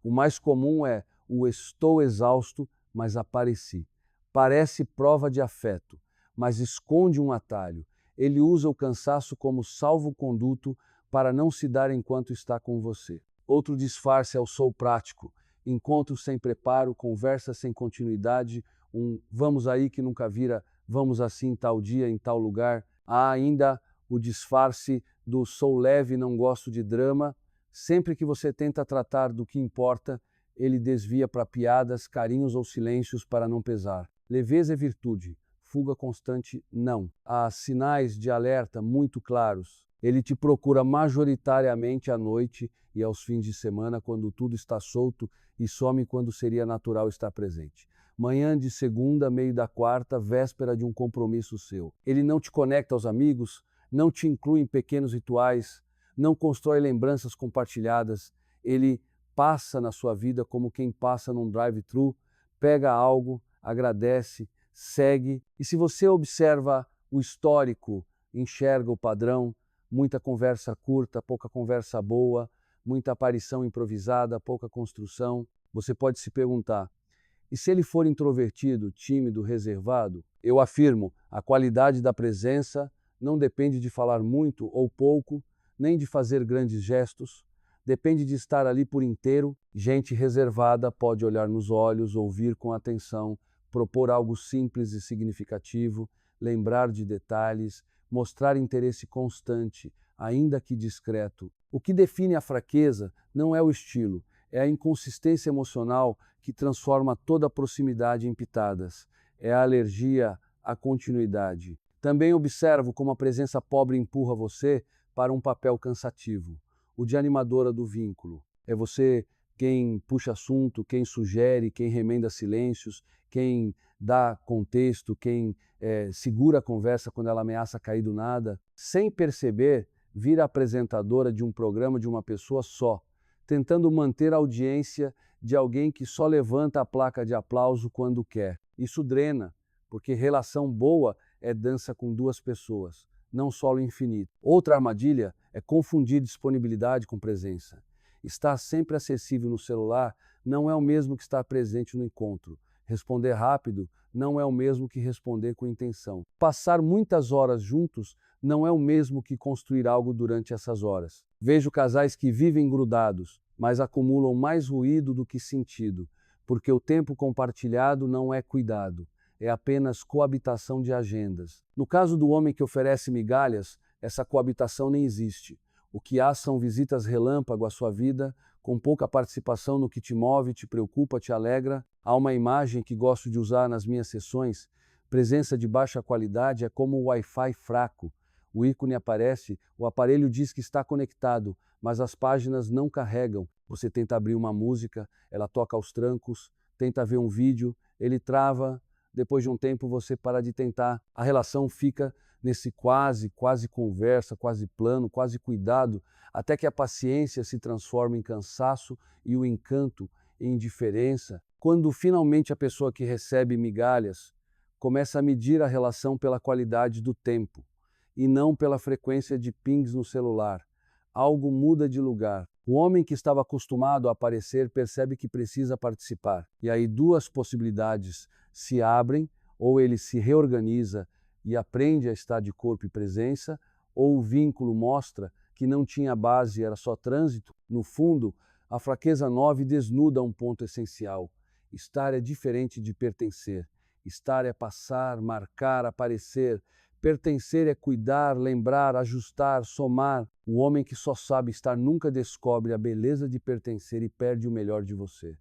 O mais comum é o estou exausto, mas apareci. Parece prova de afeto, mas esconde um atalho. Ele usa o cansaço como salvo-conduto para não se dar enquanto está com você. Outro disfarce é o sou prático. Encontro sem preparo, conversa sem continuidade, vamos aí que nunca vira, vamos assim tal dia, em tal lugar. Há ainda o disfarce do sou leve, não gosto de drama. Sempre que você tenta tratar do que importa, ele desvia para piadas, carinhos ou silêncios para não pesar. Leveza é virtude, fuga constante não. Há sinais de alerta muito claros. Ele te procura majoritariamente à noite e aos fins de semana, quando tudo está solto, e some quando seria natural estar presente. Manhã de segunda, meio da quarta, véspera de um compromisso seu. Ele não te conecta aos amigos, não te inclui em pequenos rituais, não constrói lembranças compartilhadas. Ele passa na sua vida como quem passa num drive-thru, pega algo, agradece, segue. E se você observa o histórico, enxerga o padrão, muita conversa curta, pouca conversa boa, muita aparição improvisada, pouca construção, você pode se perguntar: e se ele for introvertido, tímido, reservado? Eu afirmo, a qualidade da presença não depende de falar muito ou pouco, nem de fazer grandes gestos, depende de estar ali por inteiro. Gente reservada pode olhar nos olhos, ouvir com atenção, propor algo simples e significativo, lembrar de detalhes, mostrar interesse constante, ainda que discreto. O que define a fraqueza não é o estilo, é a inconsistência emocional que transforma toda a proximidade em pitadas. É a alergia à continuidade. Também observo como a presença pobre empurra você para um papel cansativo, o de animadora do vínculo. É você quem puxa assunto, quem sugere, quem remenda silêncios, quem dá contexto, quem segura a conversa quando ela ameaça cair do nada. Sem perceber, vira apresentadora de um programa de uma pessoa só, tentando manter a audiência de alguém que só levanta a placa de aplauso quando quer. Isso drena, porque relação boa é dança com duas pessoas, não solo infinito. Outra armadilha é confundir disponibilidade com presença. Estar sempre acessível no celular não é o mesmo que estar presente no encontro. Responder rápido não é o mesmo que responder com intenção. Passar muitas horas juntos não é o mesmo que construir algo durante essas horas. Vejo casais que vivem grudados, mas acumulam mais ruído do que sentido, porque o tempo compartilhado não é cuidado, é apenas coabitação de agendas. No caso do homem que oferece migalhas, essa coabitação nem existe. O que há são visitas relâmpago à sua vida, com pouca participação no que te move, te preocupa, te alegra. Há uma imagem que gosto de usar nas minhas sessões. Presença de baixa qualidade é como o Wi-Fi fraco. O ícone aparece, o aparelho diz que está conectado, mas as páginas não carregam. Você tenta abrir uma música, ela toca aos trancos, tenta ver um vídeo, ele trava, depois de um tempo você para de tentar. A relação fica nesse quase conversa, quase plano, quase cuidado, até que a paciência se transforma em cansaço e o encanto em indiferença. Quando finalmente a pessoa que recebe migalhas começa a medir a relação pela qualidade do tempo e não pela frequência de pings no celular, algo muda de lugar. O homem que estava acostumado a aparecer percebe que precisa participar. E aí duas possibilidades se abrem, ou ele se reorganiza e aprende a estar de corpo e presença, ou o vínculo mostra que não tinha base, era só trânsito. No fundo, a fraqueza 9 desnuda um ponto essencial. Estar é diferente de pertencer. Estar é passar, marcar, aparecer. Pertencer é cuidar, lembrar, ajustar, somar. O homem que só sabe estar nunca descobre a beleza de pertencer e perde o melhor de você.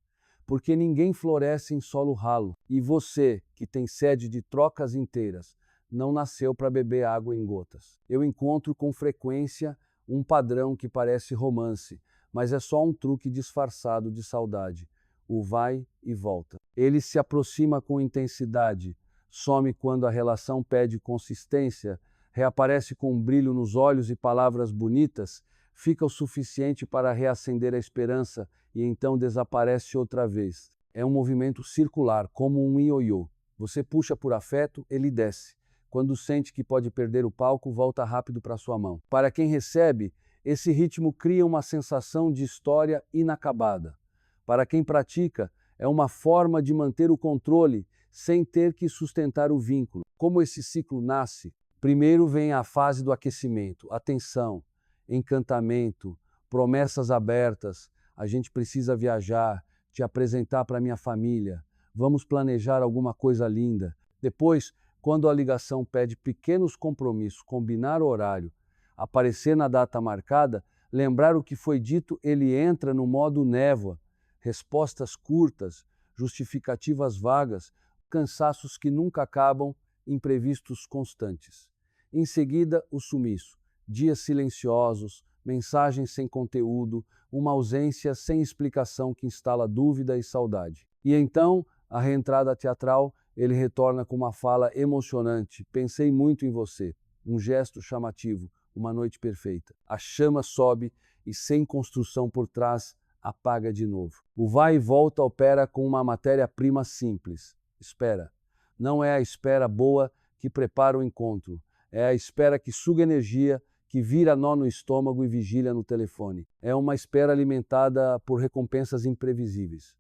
Porque ninguém floresce em solo ralo. E você, que tem sede de trocas inteiras, não nasceu para beber água em gotas. Eu encontro com frequência um padrão que parece romance, mas é só um truque disfarçado de saudade. O vai e volta. Ele se aproxima com intensidade, some quando a relação pede consistência, reaparece com um brilho nos olhos e palavras bonitas, fica o suficiente para reacender a esperança e então desaparece outra vez. É um movimento circular, como um ioiô. Você puxa por afeto, ele desce. Quando sente que pode perder o palco, volta rápido para sua mão. Para quem recebe, esse ritmo cria uma sensação de história inacabada. Para quem pratica, é uma forma de manter o controle sem ter que sustentar o vínculo. Como esse ciclo nasce? Primeiro vem a fase do aquecimento, atenção, encantamento, promessas abertas, a gente precisa viajar, te apresentar para minha família, vamos planejar alguma coisa linda. Depois, quando a ligação pede pequenos compromissos, combinar o horário, aparecer na data marcada, lembrar o que foi dito, ele entra no modo névoa, respostas curtas, justificativas vagas, cansaços que nunca acabam, imprevistos constantes. Em seguida, o sumiço, dias silenciosos, mensagens sem conteúdo, uma ausência sem explicação que instala dúvida e saudade. E então, a reentrada teatral, ele retorna com uma fala emocionante. Pensei muito em você. Um gesto chamativo, uma noite perfeita. A chama sobe e, sem construção por trás, apaga de novo. O vai e volta opera com uma matéria-prima simples. Espera. Não é a espera boa que prepara o encontro. É a espera que suga energia, que vira nó no estômago e vigília no telefone. É uma espera alimentada por recompensas imprevisíveis.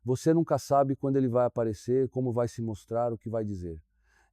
Você nunca sabe quando ele vai aparecer, como vai se mostrar, o que vai dizer.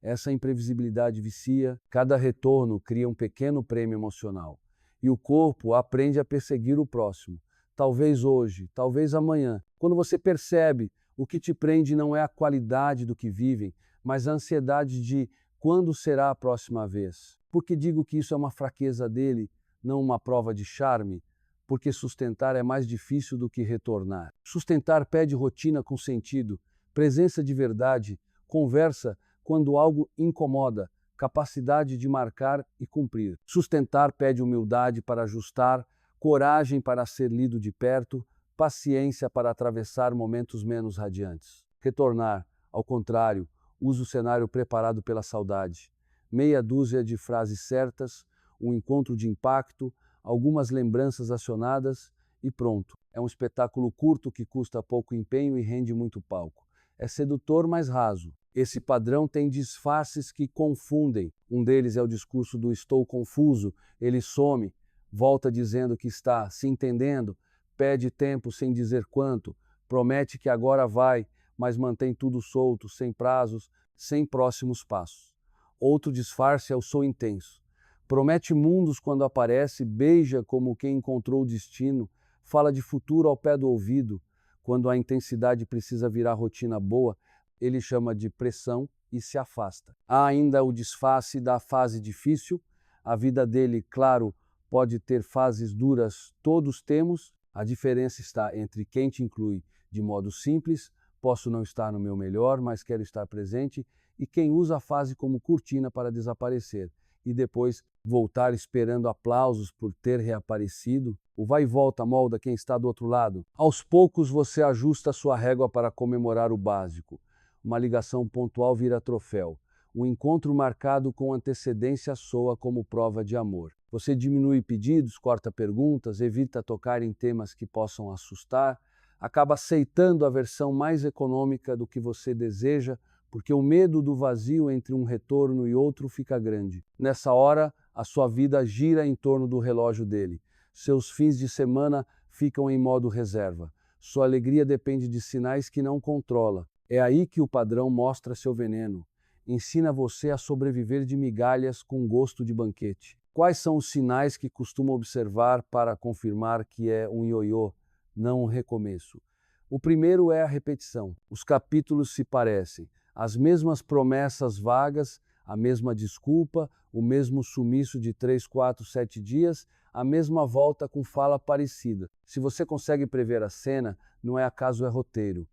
Essa imprevisibilidade vicia, cada retorno cria um pequeno prêmio emocional. E o corpo aprende a perseguir o próximo. Talvez hoje, talvez amanhã. Quando você percebe, o que te prende não é a qualidade do que vivem, mas a ansiedade de quando será a próxima vez. Por que digo que isso é uma fraqueza dele, não uma prova de charme? Porque sustentar é mais difícil do que retornar. Sustentar pede rotina com sentido, presença de verdade, conversa quando algo incomoda, capacidade de marcar e cumprir. Sustentar pede humildade para ajustar, coragem para ser lido de perto, paciência para atravessar momentos menos radiantes. Retornar, ao contrário, usa o cenário preparado pela saudade. Meia dúzia de frases certas, um encontro de impacto, algumas lembranças acionadas e pronto. É um espetáculo curto que custa pouco empenho e rende muito palco. É sedutor, mas raso. Esse padrão tem disfarces que confundem. Um deles é o discurso do estou confuso, ele some, volta dizendo que está se entendendo, pede tempo sem dizer quanto, promete que agora vai, mas mantém tudo solto, sem prazos, sem próximos passos. Outro disfarce é o sou intenso. Promete mundos quando aparece, beija como quem encontrou o destino, fala de futuro ao pé do ouvido. Quando a intensidade precisa virar rotina boa, ele chama de pressão, e se afasta. Há ainda o disfarce da fase difícil. A vida dele, claro, pode ter fases duras, todos temos. A diferença está entre quem te inclui de modo simples, posso não estar no meu melhor, mas quero estar presente, e quem usa a fase como cortina para desaparecer e depois voltar esperando aplausos por ter reaparecido. O vai e volta molda quem está do outro lado. Aos poucos você ajusta sua régua para comemorar o básico. Uma ligação pontual vira troféu. Um encontro marcado com antecedência soa como prova de amor. Você diminui pedidos, corta perguntas, evita tocar em temas que possam assustar, acaba aceitando a versão mais econômica do que você deseja, porque o medo do vazio entre um retorno e outro fica grande. Nessa hora, a sua vida gira em torno do relógio dele. Seus fins de semana ficam em modo reserva. Sua alegria depende de sinais que não controla. É aí que o padrão mostra seu veneno. Ensina você a sobreviver de migalhas com gosto de banquete. Quais são os sinais que costuma observar para confirmar que é um ioiô, não um recomeço? O primeiro é a repetição. Os capítulos se parecem. As mesmas promessas vagas, a mesma desculpa, o mesmo sumiço de 3, 4, 7 dias, a mesma volta com fala parecida. Se você consegue prever a cena, não é acaso, é roteiro.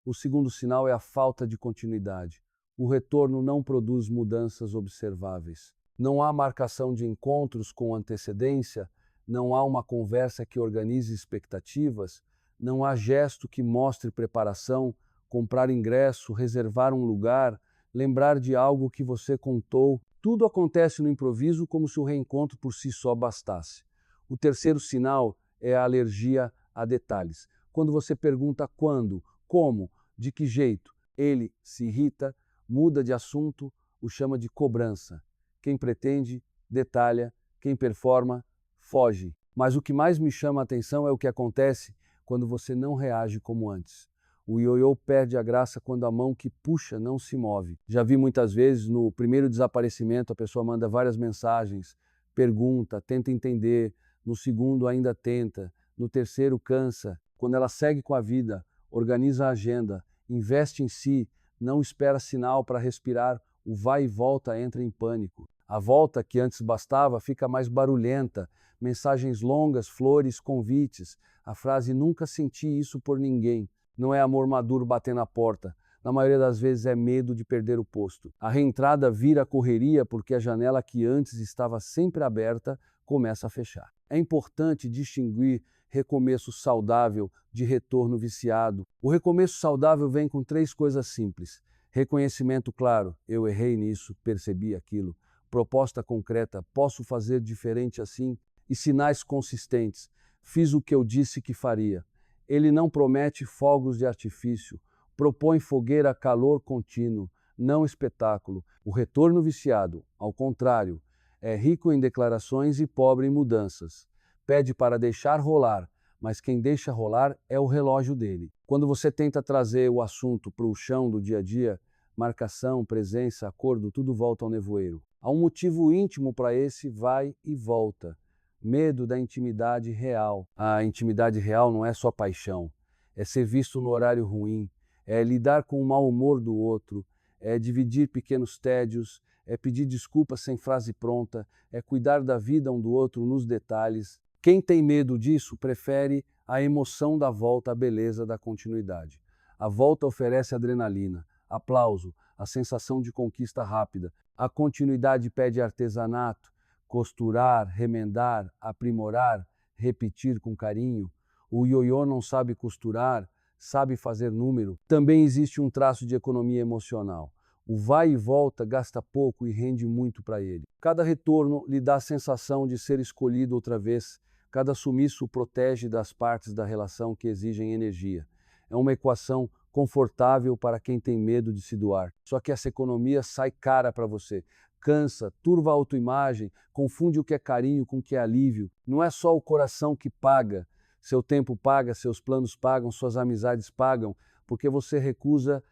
O segundo sinal é a falta de continuidade. O retorno não produz mudanças observáveis. Não há marcação de encontros com antecedência, não há uma conversa que organize expectativas, não há gesto que mostre preparação, comprar ingresso, reservar um lugar, lembrar de algo que você contou. Tudo acontece no improviso como se o reencontro por si só bastasse. O terceiro sinal é a alergia a detalhes. Quando você pergunta quando, como, de que jeito, ele se irrita, muda de assunto, o chama de cobrança. Quem pretende, detalha, quem performa, foge. Mas o que mais me chama a atenção é o que acontece quando você não reage como antes. O ioiô perde a graça quando a mão que puxa não se move. Já vi muitas vezes no primeiro desaparecimento a pessoa manda várias mensagens, pergunta, tenta entender, no segundo ainda tenta, no terceiro cansa. Quando ela segue com a vida, organiza a agenda, investe em si, não espera sinal para respirar, o vai e volta entra em pânico. A volta que antes bastava fica mais barulhenta, mensagens longas, flores, convites. A frase "nunca senti isso por ninguém" não é amor maduro batendo na porta. Na maioria das vezes é medo de perder o posto. A reentrada vira correria porque a janela que antes estava sempre aberta começa a fechar. É importante distinguir recomeço saudável de retorno viciado. O recomeço saudável vem com 3 coisas simples. Reconhecimento claro, eu errei nisso, percebi aquilo. Proposta concreta, posso fazer diferente assim? E sinais consistentes, fiz o que eu disse que faria. Ele não promete fogos de artifício, propõe fogueira a calor contínuo, não espetáculo. O retorno viciado, ao contrário, é rico em declarações e pobre em mudanças. Pede para deixar rolar, mas quem deixa rolar é o relógio dele. Quando você tenta trazer o assunto para o chão do dia a dia, marcação, presença, acordo, tudo volta ao nevoeiro. Há um motivo íntimo para esse vai e volta. Medo da intimidade real. A intimidade real não é só paixão, é ser visto no horário ruim, é lidar com o mau humor do outro, é dividir pequenos tédios, é pedir desculpas sem frase pronta, é cuidar da vida um do outro nos detalhes. Quem tem medo disso prefere a emoção da volta à beleza da continuidade. A volta oferece adrenalina, aplauso, a sensação de conquista rápida. A continuidade pede artesanato, costurar, remendar, aprimorar, repetir com carinho. O ioiô não sabe costurar, sabe fazer número. Também existe um traço de economia emocional. O vai e volta gasta pouco e rende muito para ele. Cada retorno lhe dá a sensação de ser escolhido outra vez. Cada sumiço o protege das partes da relação que exigem energia. É uma equação confortável para quem tem medo de se doar. Só que essa economia sai cara para você. Cansa, turva a autoimagem, confunde o que é carinho com o que é alívio. Não é só o coração que paga. Seu tempo paga, seus planos pagam, suas amizades pagam, porque você recusa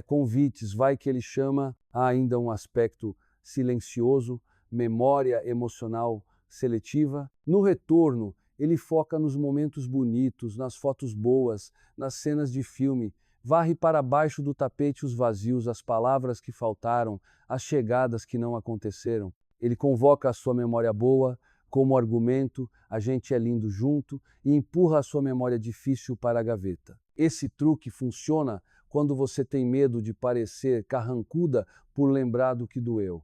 convites. Vai que ele chama. Há ainda um aspecto silencioso, memória emocional seletiva. No retorno, ele foca nos momentos bonitos, nas fotos boas, nas cenas de filme. Varre para baixo do tapete os vazios, as palavras que faltaram, as chegadas que não aconteceram. Ele convoca a sua memória boa como argumento, a gente é lindo junto, e empurra a sua memória difícil para a gaveta. Esse truque funciona quando você tem medo de parecer carrancuda por lembrar do que doeu.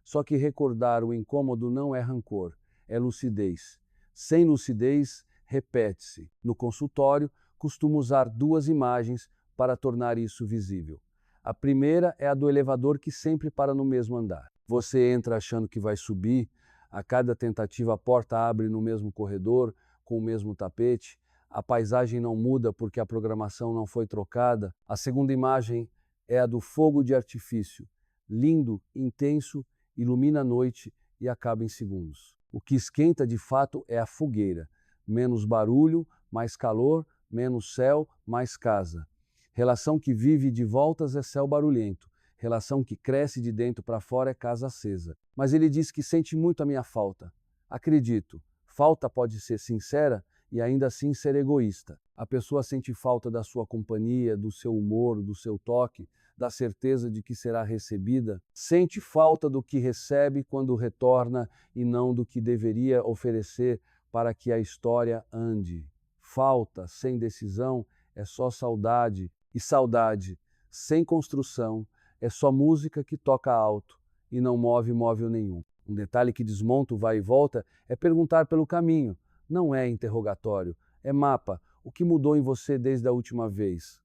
Só que recordar o incômodo não é rancor, é lucidez. Sem lucidez, repete-se. No consultório, costumo usar duas imagens para tornar isso visível. A primeira é a do elevador que sempre para no mesmo andar. Você entra achando que vai subir, a cada tentativa a porta abre no mesmo corredor, com o mesmo tapete, a paisagem não muda porque a programação não foi trocada. A segunda imagem é a do fogo de artifício, lindo, intenso, ilumina a noite e acaba em segundos. O que esquenta de fato é a fogueira. Menos barulho, mais calor, menos céu, mais casa. Relação que vive de voltas é céu barulhento. Relação que cresce de dentro para fora é casa acesa. Mas ele diz que sente muito a minha falta. Acredito, falta pode ser sincera e ainda assim ser egoísta. A pessoa sente falta da sua companhia, do seu humor, do seu toque, da certeza de que será recebida. Sente falta do que recebe quando retorna e não do que deveria oferecer para que a história ande. Falta sem decisão é só saudade, e saudade sem construção é só música que toca alto e não move móvel nenhum. Um detalhe que desmonta o vai e volta é perguntar pelo caminho. Não é interrogatório, é mapa. O que mudou em você desde a última vez?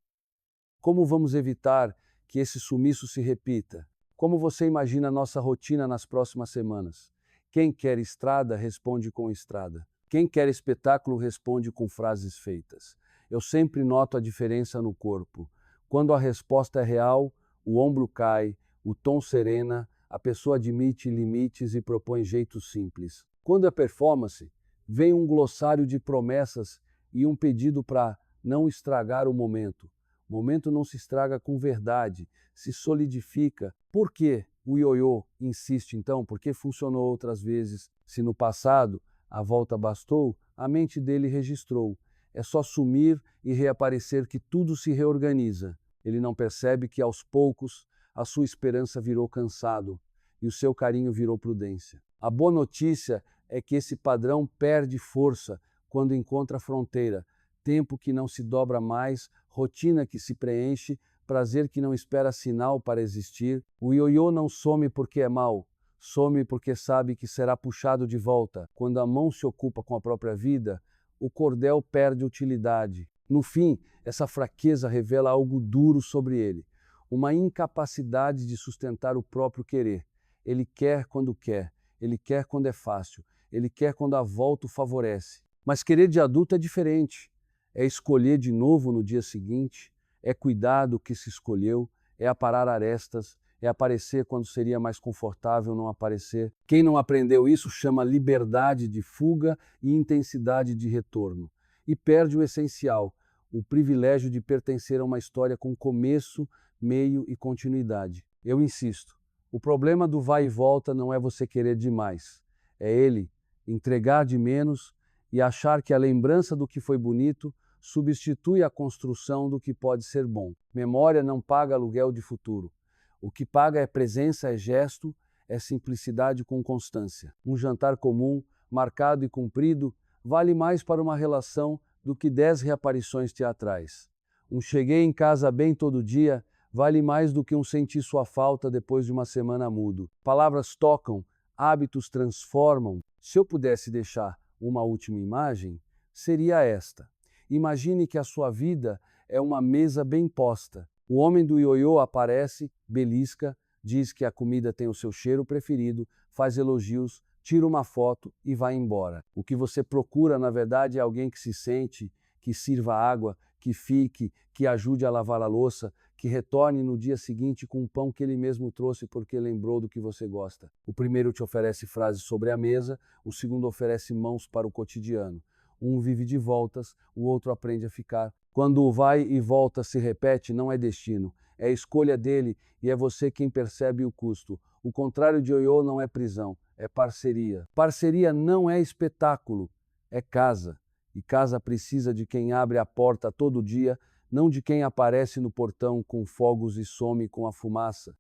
Como vamos evitar que esse sumiço se repita? Como você imagina a nossa rotina nas próximas semanas? Quem quer estrada, responde com estrada. Quem quer espetáculo, responde com frases feitas. Eu sempre noto a diferença no corpo. Quando a resposta é real, o ombro cai, o tom serena, a pessoa admite limites e propõe jeitos simples. Quando é performance, vem um glossário de promessas e um pedido para não estragar o momento. O momento não se estraga com verdade, se solidifica. Por que o ioiô insiste então? Porque funcionou outras vezes. Se no passado a volta bastou, a mente dele registrou. É só sumir e reaparecer que tudo se reorganiza. Ele não percebe que aos poucos a sua esperança virou cansado e o seu carinho virou prudência. A boa notícia é que esse padrão perde força quando encontra fronteira, tempo que não se dobra mais, rotina que se preenche, prazer que não espera sinal para existir. O ioiô não some porque é mau, some porque sabe que será puxado de volta. Quando a mão se ocupa com a própria vida, o cordel perde utilidade. No fim, essa fraqueza revela algo duro sobre ele, uma incapacidade de sustentar o próprio querer. Ele quer quando é fácil, ele quer quando a volta o favorece. Mas querer de adulto é diferente. É escolher de novo no dia seguinte, é cuidar do que se escolheu, é aparar arestas, é aparecer quando seria mais confortável não aparecer. Quem não aprendeu isso chama liberdade de fuga e intensidade de retorno. E perde o essencial, o privilégio de pertencer a uma história com começo, meio e continuidade. Eu insisto, o problema do vai e volta não é você querer demais, é ele entregar de menos e achar que a lembrança do que foi bonito substitui a construção do que pode ser bom. Memória não paga aluguel de futuro. O que paga é presença, é gesto, é simplicidade com constância. Um jantar comum, marcado e cumprido, vale mais para uma relação do que 10 reaparições teatrais. Um cheguei em casa bem todo dia vale mais do que um sentir sua falta depois de uma semana mudo. Palavras tocam, hábitos transformam. Se eu pudesse deixar uma última imagem, seria esta. Imagine que a sua vida é uma mesa bem posta. O homem do ioiô aparece, belisca, diz que a comida tem o seu cheiro preferido, faz elogios, tira uma foto e vai embora. O que você procura, na verdade, é alguém que se sente, que sirva água, que fique, que ajude a lavar a louça, que retorne no dia seguinte com um pão que ele mesmo trouxe porque lembrou do que você gosta. O primeiro te oferece frases sobre a mesa, o segundo oferece mãos para o cotidiano. Um vive de voltas, o outro aprende a ficar. Quando o vai e volta se repete, não é destino, é escolha dele e é você quem percebe o custo. O contrário de ioiô não é prisão, é parceria. Parceria não é espetáculo, é casa. E casa precisa de quem abre a porta todo dia, não de quem aparece no portão com fogos e some com a fumaça.